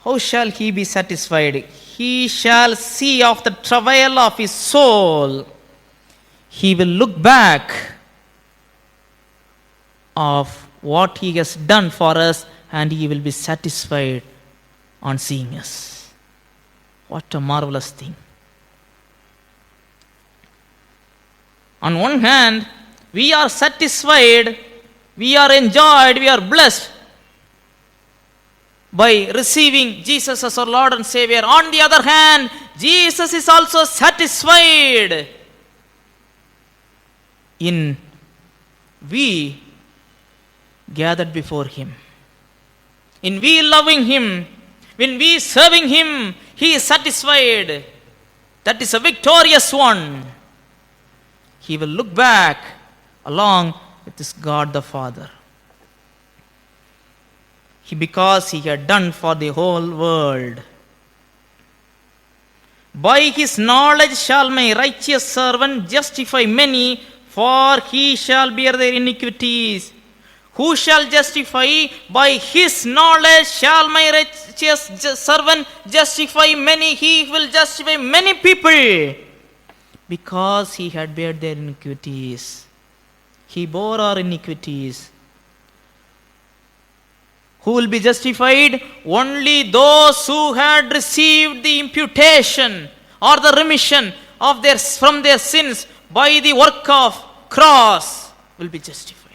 how shall he be satisfied? He shall see of the travail of his soul. He will look back of what he has done for us, and he will be satisfied on seeing us. What a marvelous thing. On one hand, we are satisfied, we are enjoyed, we are blessed by receiving Jesus as our Lord and Savior. On the other hand, Jesus is also satisfied in we gathered before him. In we loving him, when we serving him, he is satisfied. That is a victorious one. He will look back along with his God the Father. Because he had done for the whole world. By his knowledge shall my righteous servant justify many, for he shall bear their iniquities. Who shall justify? By his knowledge shall my righteous servant justify many. He will justify many people, because he had bear their iniquities. He bore our iniquities. Who will be justified? Only those who had received the imputation or the remission of from their sins by the work of cross will be justified.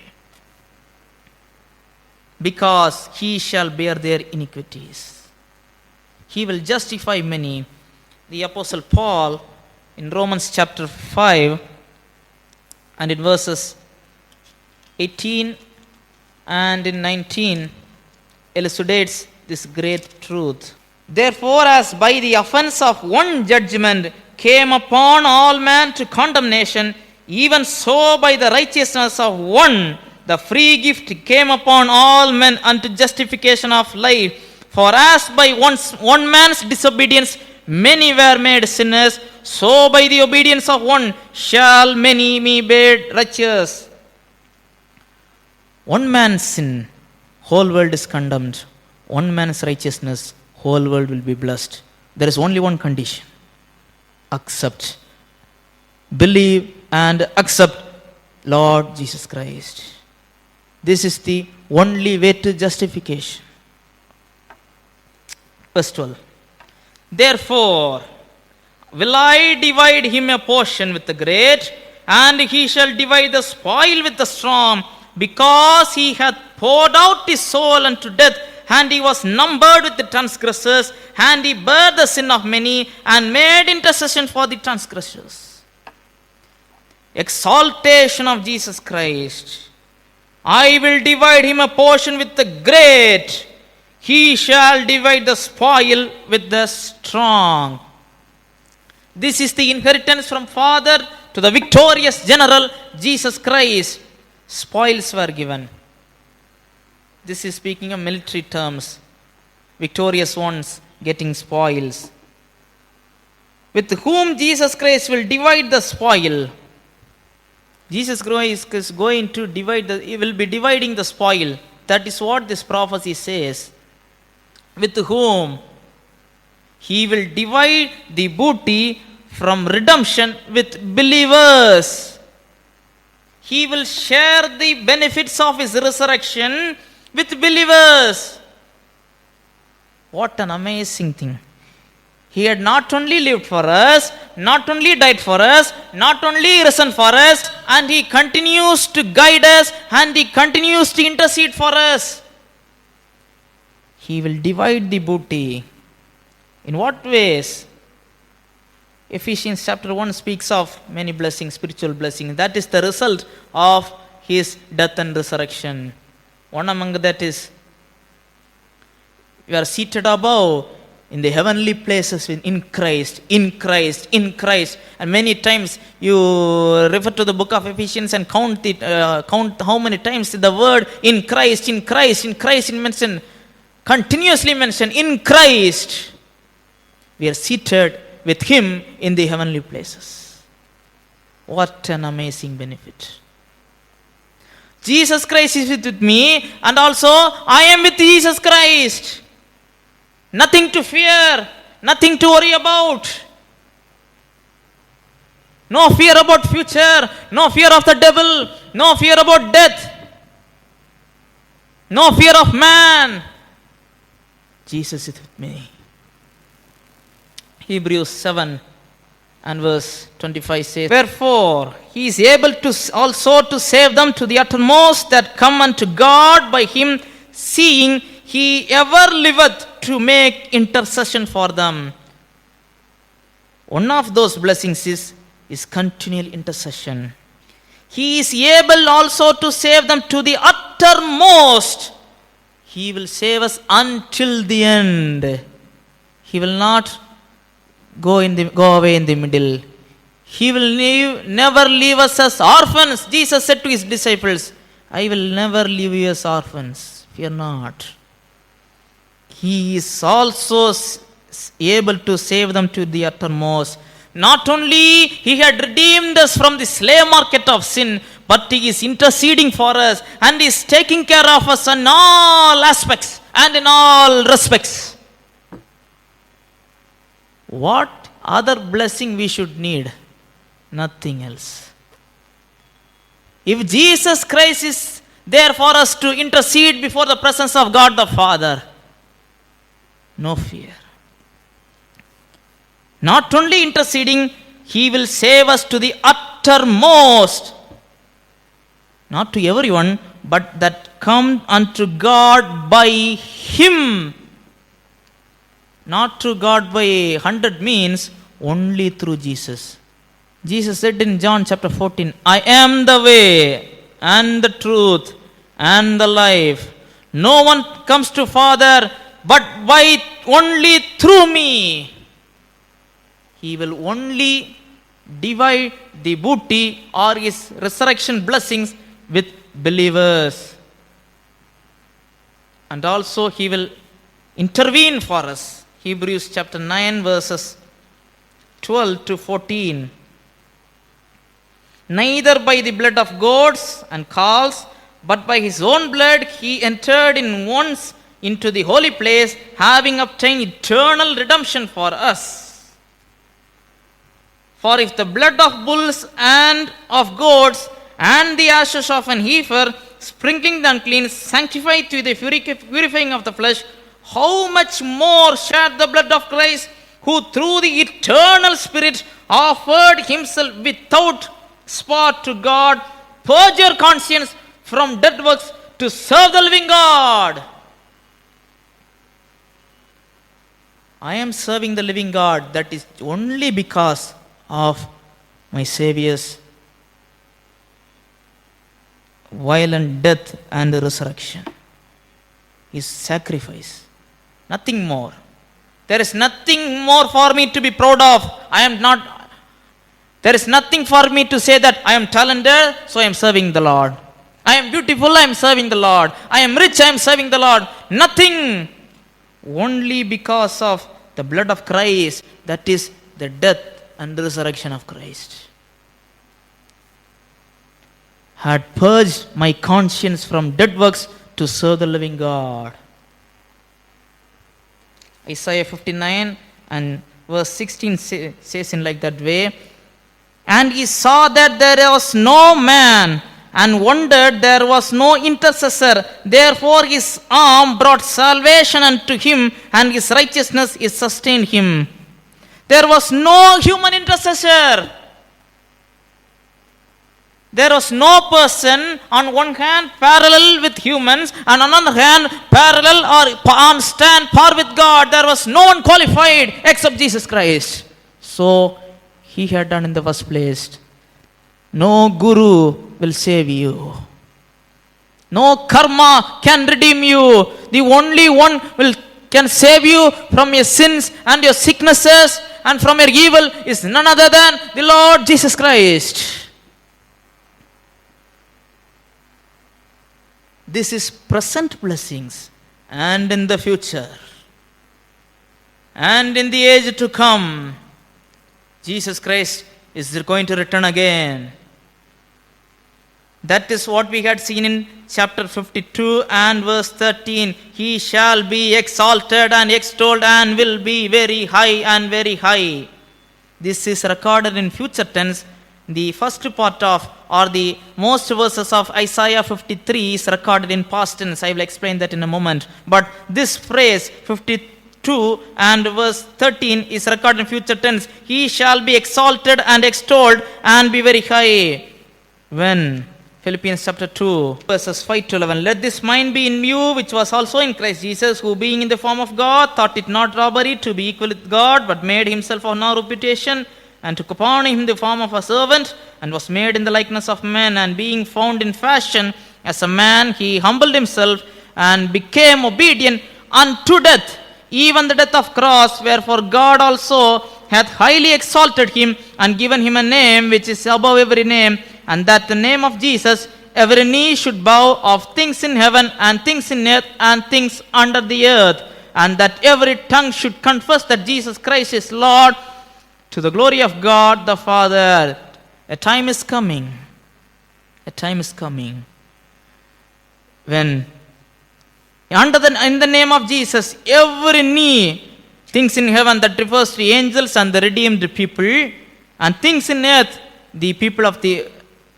Because he shall bear their iniquities. He will justify many. The Apostle Paul in Romans chapter 5 and in verses 18 and in 19 elucidates this great truth. Therefore, as by the offense of one judgment came upon all men to condemnation, even so by the righteousness of one the free gift came upon all men unto justification of life. For as by one man's disobedience many were made sinners, so by the obedience of one shall many be made righteous. One man's sin, whole world is condemned. One man's righteousness, whole world will be blessed. There is only one condition: accept, believe and accept Lord Jesus Christ. This is the only way to justification. Verse 12. Therefore will I divide him a portion with the great, and he shall divide the spoil with the strong, because he hath poured out his soul unto death, and he was numbered with the transgressors, and he bare the sin of many, and made intercession for the transgressors. Exaltation of Jesus Christ. I will divide him a portion with the great. He shall divide the spoil with the strong. This is the inheritance from Father to the victorious general Jesus Christ. Spoils were given. This is speaking of military terms. Victorious ones getting spoils. With whom Jesus Christ will divide the spoil. Jesus Christ is going to divide he will be dividing the spoil. That is what this prophecy says. With whom he will divide the booty from redemption with believers. He will share the benefits of his resurrection with believers. What an amazing thing. He had not only lived for us, not only died for us, not only risen for us, and he continues to guide us, and he continues to intercede for us. He will divide the booty. In what ways? Ephesians chapter 1 speaks of many blessings, spiritual blessings. That is the result of his death and resurrection. One among that is, we are seated above in the heavenly places in Christ, in Christ, in Christ. And many times you refer to the book of Ephesians and count how many times the word in Christ, in Christ, in Christ is mentioned, continuously mentioned, in Christ. We are seated with him in the heavenly places. What an amazing benefit. Jesus Christ is with me, and also I am with Jesus Christ. Nothing to fear, nothing to worry about. No fear about future, no fear of the devil, no fear about death, no fear of man. Jesus is with me. Hebrews 7 and verse 25 says, wherefore he is able to also to save them to the uttermost that come unto God by him, seeing he ever liveth to make intercession for them. One of those blessings is continual intercession. He is able also to save them to the uttermost. He will save us until the end. He will not go away in the middle. He will never leave us as orphans. Jesus said to his disciples, I will never leave you as orphans. Fear not. He is also able to save them to the uttermost. Not only he had redeemed us from the slave market of sin, but he is interceding for us and is taking care of us in all aspects and in all respects. What other blessing we should need? Nothing else. If Jesus Christ is there for us to intercede before the presence of God the Father, no fear. Not only interceding, he will save us to the uttermost. Not to everyone, but that come unto God by him. Not to God by 100 means only through Jesus. Jesus said in John chapter 14, I am the way and the truth and the life. No one comes to Father but by only through me. He will only divide the booty or his resurrection blessings with believers. And also he will intervene for us. Hebrews chapter 9 verses 12 to 14. Neither by the blood of goats and calves, but by his own blood he entered in once into the holy place, having obtained eternal redemption for us. For if the blood of bulls and of goats and the ashes of an heifer, sprinkling the unclean, sanctify to the purifying of the flesh, how much more shall the blood of Christ, who through the eternal Spirit offered himself without spot to God, purge your conscience from dead works to serve the living God. I am serving the living God, that is only because of my Savior's violent death and resurrection. His sacrifice. Nothing more. There is nothing more for me to be proud of. There is nothing for me to say that I am talented, so I am serving the Lord. I am beautiful, I am serving the Lord. I am rich, I am serving the Lord. Nothing. Only because of the blood of Christ, that is the death and resurrection of Christ, had purged my conscience from dead works to serve the living God. Isaiah 59 and verse 16 says in like that way, and he saw that there was no man, and wondered there was no intercessor. Therefore his arm brought salvation unto him, and his righteousness is sustained him. There was no human intercessor. There was no person on one hand parallel with humans, and on another hand parallel or on stand par with God. There was no one qualified except Jesus Christ. So he had done in the first place. No guru will save you. No karma can redeem you. The only one can save you from your sins and your sicknesses and from your evil is none other than the Lord Jesus Christ. This is present blessings, and in the future and in the age to come, Jesus Christ is going to return again. That is what we had seen in chapter 52 and verse 13. He shall be exalted and extolled and will be very high and very high. This is recorded in future tense. The first part of, or the most verses of Isaiah 53 is recorded in past tense. I will explain that in a moment. But this phrase 52 and verse 13 is recorded in future tense. He shall be exalted and extolled and be very high. When Philippians chapter 2 verses 5 to 11. Let this mind be in you, which was also in Christ Jesus, who being in the form of God, thought it not robbery to be equal with God, but made himself of no reputation, and took upon him the form of a servant, and was made in the likeness of men, and being found in fashion as a man, he humbled himself and became obedient unto death, even the death of cross. Wherefore God also hath highly exalted him, and given him a name which is above every name, and that the name of Jesus every knee should bow, of things in heaven and things in earth and things under the earth, and that every tongue should confess that Jesus Christ is Lord, to the glory of God the Father. A time is coming. A time is coming when in the name of Jesus, every knee, things in heaven, that refers to angels and the redeemed people, and things in earth, the people of the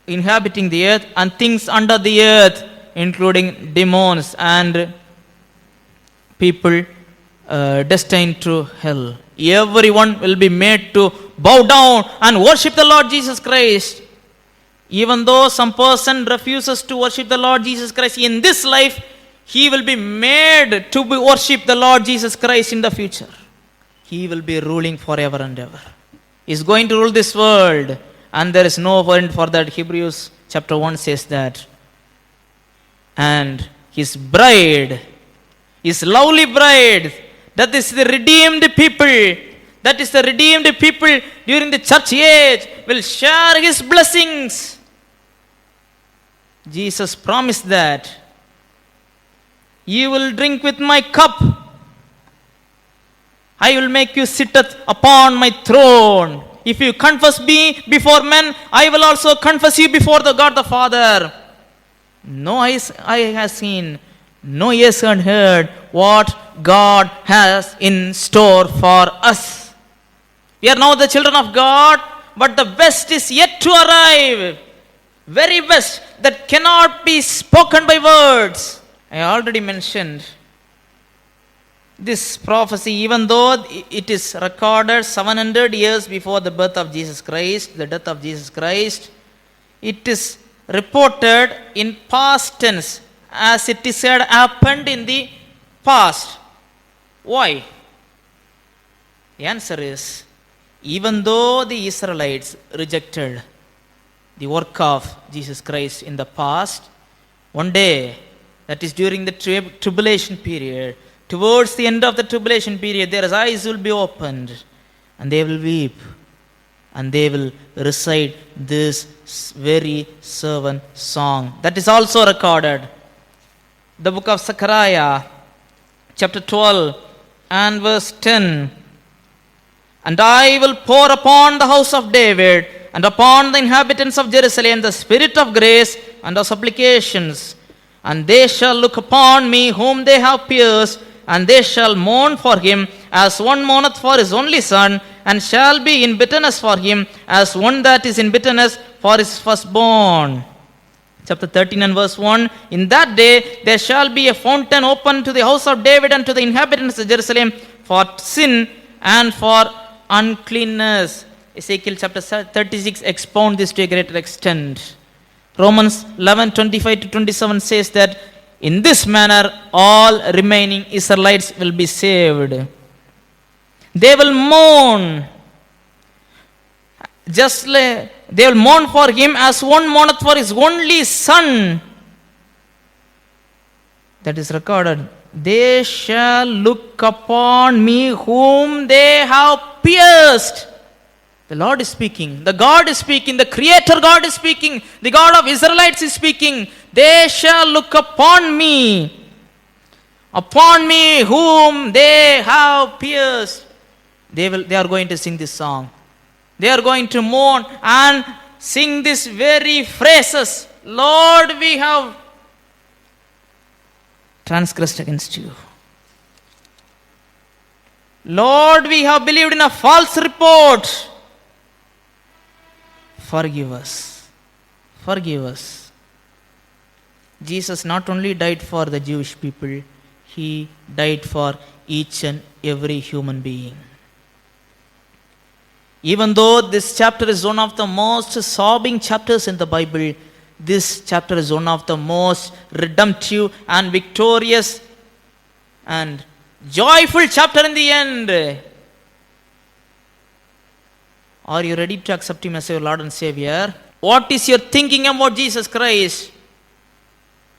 inhabiting the earth, and things under the earth, including demons and people destined to hell. Everyone will be made to bow down and worship the Lord Jesus Christ. Even though some person refuses to worship the Lord Jesus Christ in this life, he will be made to worship the Lord Jesus Christ in the future. He will be ruling forever and ever. He is going to rule this world, and there is no end for that. Hebrews chapter 1 says that. And his bride, his lovely bride, that is the redeemed people, that is the redeemed people during the church age, will share his blessings. Jesus promised that. You will drink with my cup. I will make you sitteth upon my throne. If you confess me before men, I will also confess you before the God the Father. No eye has seen, no ears have heard what God has in store for us. We are now the children of God, but the best is yet to arrive. Very best that cannot be spoken by words. I already mentioned this prophecy, even though it is recorded 700 years before the birth of Jesus Christ, the death of Jesus Christ, it is reported in past tense, as it is said happened in the past. Why? The answer is, even though the Israelites rejected the work of Jesus Christ in the past, one day, that is during the tribulation period, towards the end of the tribulation period, their eyes will be opened and they will weep and they will recite this very servant song. That is also recorded. The book of Zechariah, chapter 12 and verse 10. And I will pour upon the house of David and upon the inhabitants of Jerusalem the spirit of grace and of supplications. And they shall look upon me whom they have pierced, and they shall mourn for him as one mourneth for his only son, and shall be in bitterness for him as one that is in bitterness for his firstborn. Chapter 13 and verse 1. In that day there shall be a fountain open to the house of David and to the inhabitants of Jerusalem for sin and for uncleanness. Ezekiel chapter 36 expound this to a greater extent. Romans 11:25 to 27 says that in this manner all remaining Israelites will be saved. They will mourn. They will mourn for him as one mourneth for his only son. That is recorded. They shall look upon me whom they have pierced. The Lord is speaking. The God is speaking. The Creator God is speaking. The God of Israelites is speaking. They shall look upon me. Upon me whom they have pierced. They are going to sing this song. They are going to mourn and sing these very phrases. Lord, we have transgressed against you. Lord, we have believed in a false report. Forgive us. Forgive us. Jesus not only died for the Jewish people, he died for each and every human being. Even though this chapter is one of the most sobbing chapters in the Bible, this chapter is one of the most redemptive and victorious and joyful chapter in the end. Are you ready to accept him as your Lord and Savior? What is your thinking about Jesus Christ?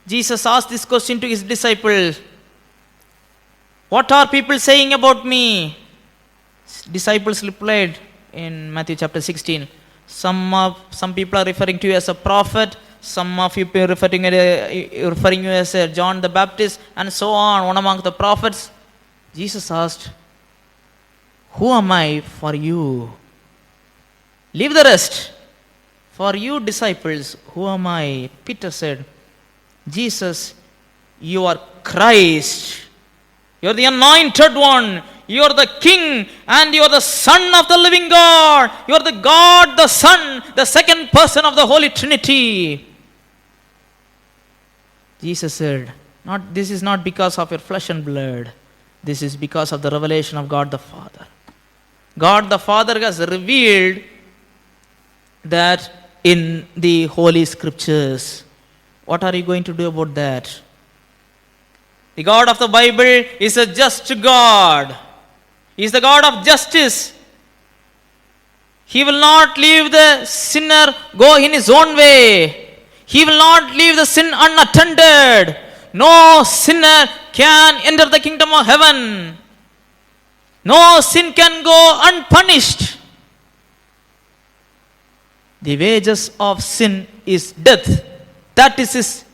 Jesus asked this question to his disciples. What are people saying about me? Disciples replied in Matthew chapter 16. Some people are referring to you as a prophet. Some of you are referring you as John the Baptist, and so on, one among the prophets. Jesus asked, who am I for you? Leave the rest. For you disciples, who am I? Peter said, Jesus, you are Christ. You are the anointed one. You are the King and you are the Son of the living God. You are the God, the Son, the second person of the Holy Trinity. Jesus said, this is not because of your flesh and blood. This is because of the revelation of God the Father. God the Father has revealed that in the Holy Scriptures. What are you going to do about that? The God of the Bible is a just God. He is the God of justice. He will not leave the sinner go in his own way. He will not leave the sin unattended. No sinner can enter the kingdom of heaven. No sin can go unpunished. The wages of sin is death. That is his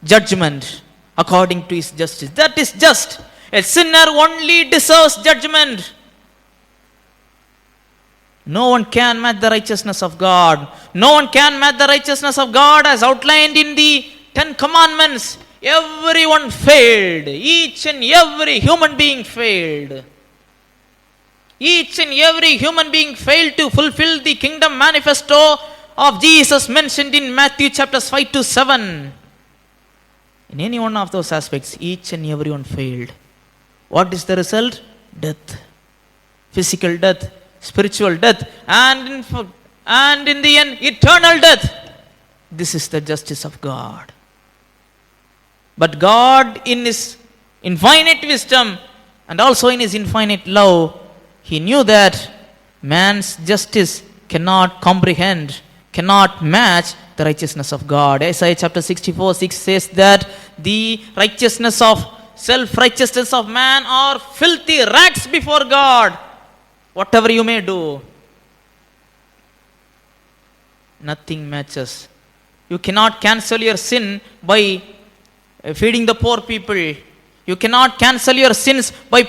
judgment according to his justice. That is just. A sinner only deserves judgment. No one can match the righteousness of God. No one can match the righteousness of God as outlined in the 10 commandments. Everyone failed. Each and every human being failed. Each and every human being failed to fulfill the kingdom manifesto of Jesus mentioned in Matthew chapters 5 to 7. In any one of those aspects, each and everyone failed. What is the result? Death. Physical death, spiritual death, and in the end, eternal death. This is the justice of God. But God, in His infinite wisdom and also in His infinite love, He knew that man's justice cannot comprehend, cannot match the righteousness of God. Isaiah chapter 64:6 says that the righteousness of self-righteousness of man are filthy rags before God. Whatever you may do, nothing matches. You cannot cancel your sin by feeding the poor people. You cannot cancel your sins by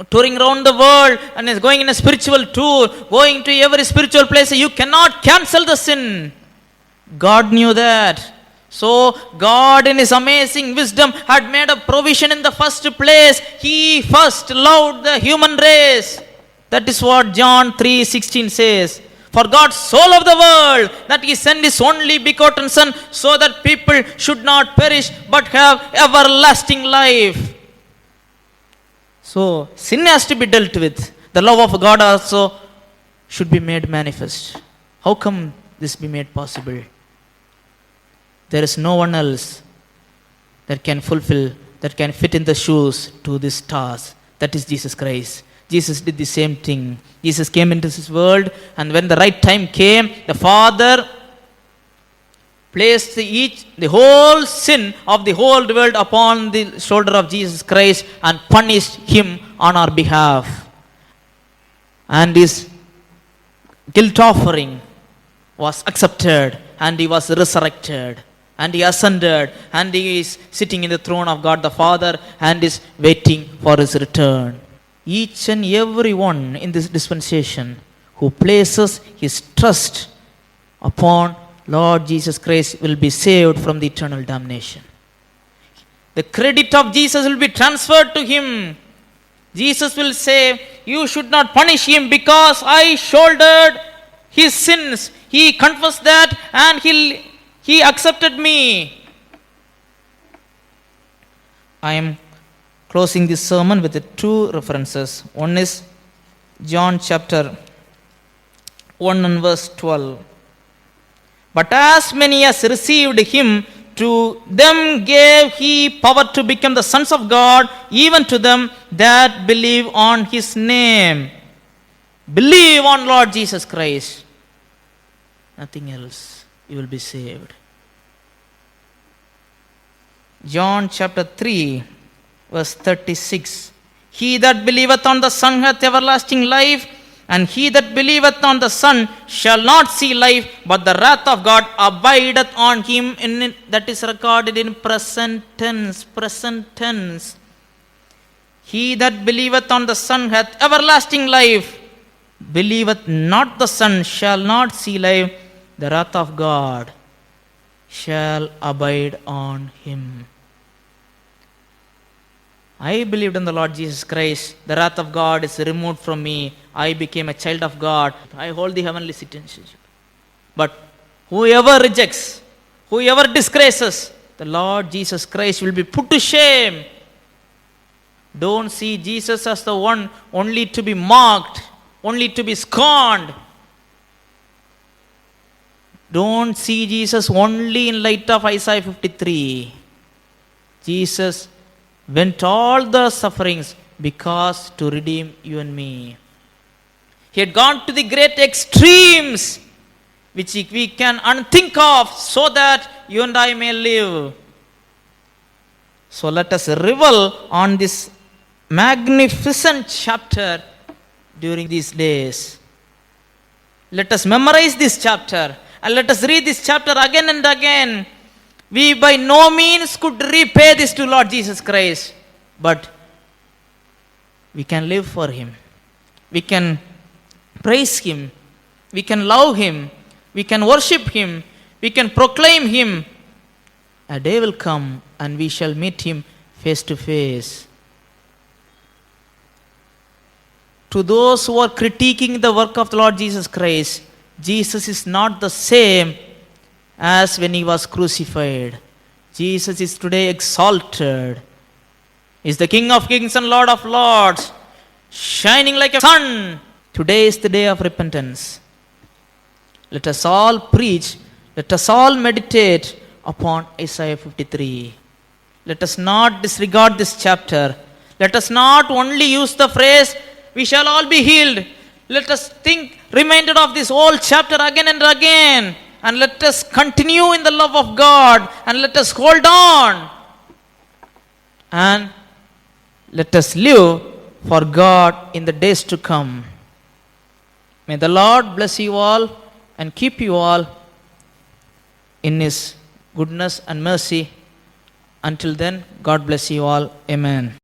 touring around the world and is going in a spiritual tour, going to every spiritual place. You cannot cancel the sin. God knew that. So God in His amazing wisdom had made a provision in the first place. He first loved the human race. That is what John 3:16 says. For God so loved the world that He sent His only begotten Son, so that people should not perish but have everlasting life. So sin has to be dealt with. The love of God also should be made manifest. How come this be made possible? There is no one else that can fulfill, that can fit in the shoes to this task. That is Jesus Christ. Jesus did the same thing. Jesus came into this world, and when the right time came, the Father placed the whole sin of the whole world upon the shoulder of Jesus Christ and punished Him on our behalf. And His guilt offering was accepted, and He was resurrected, and He ascended, and He is sitting in the throne of God the Father and is waiting for His return. Each and every one in this dispensation who places his trust upon Lord Jesus Christ will be saved from the eternal damnation. The credit of Jesus will be transferred to him. Jesus will say, you should not punish him because I shouldered his sins. He confessed that and he accepted me. I am closing this sermon with two references. One is John chapter 1 and verse 12. But as many as received him, to them gave he power to become the sons of God, even to them that believe on his name. Believe on Lord Jesus Christ. Nothing else. You will be saved. John chapter 3 verse 36. He that believeth on the Son hath everlasting life, and he that believeth on the Son shall not see life, but the wrath of God abideth on him. That is recorded in present tense. Present tense. He that believeth on the Son hath everlasting life. Believeth not the Son shall not see life. The wrath of God shall abide on him. I believed in the Lord Jesus Christ. The wrath of God is removed from me. I became a child of God. I hold the heavenly citizenship. But whoever rejects, whoever disgraces the Lord Jesus Christ will be put to shame. Don't see Jesus as the one only to be mocked, only to be scorned. Don't see Jesus only in light of Isaiah 53. Jesus went all the sufferings because to redeem you and me. He had gone to the great extremes which we can unthink of so that you and I may live. So let us revel on this magnificent chapter during these days. Let us memorize this chapter and let us read this chapter again and again. We by no means could repay this to Lord Jesus Christ, but we can live for Him. We can praise Him, we can love Him, we can worship Him, we can proclaim Him. A day will come and we shall meet Him face to face. To those who are critiquing the work of the Lord Jesus Christ, Jesus is not the same as when He was crucified. Jesus is today exalted. He is the King of kings and Lord of lords, shining like a sun. Today is the day of repentance. Let us all preach, let us all meditate upon Isaiah 53. Let us not disregard this chapter. Let us not only use the phrase, we shall all be healed. Let us think, reminded of this whole chapter again and again. And let us continue in the love of God. And let us hold on. And let us live for God in the days to come. May the Lord bless you all and keep you all in His goodness and mercy. Until then, God bless you all. Amen.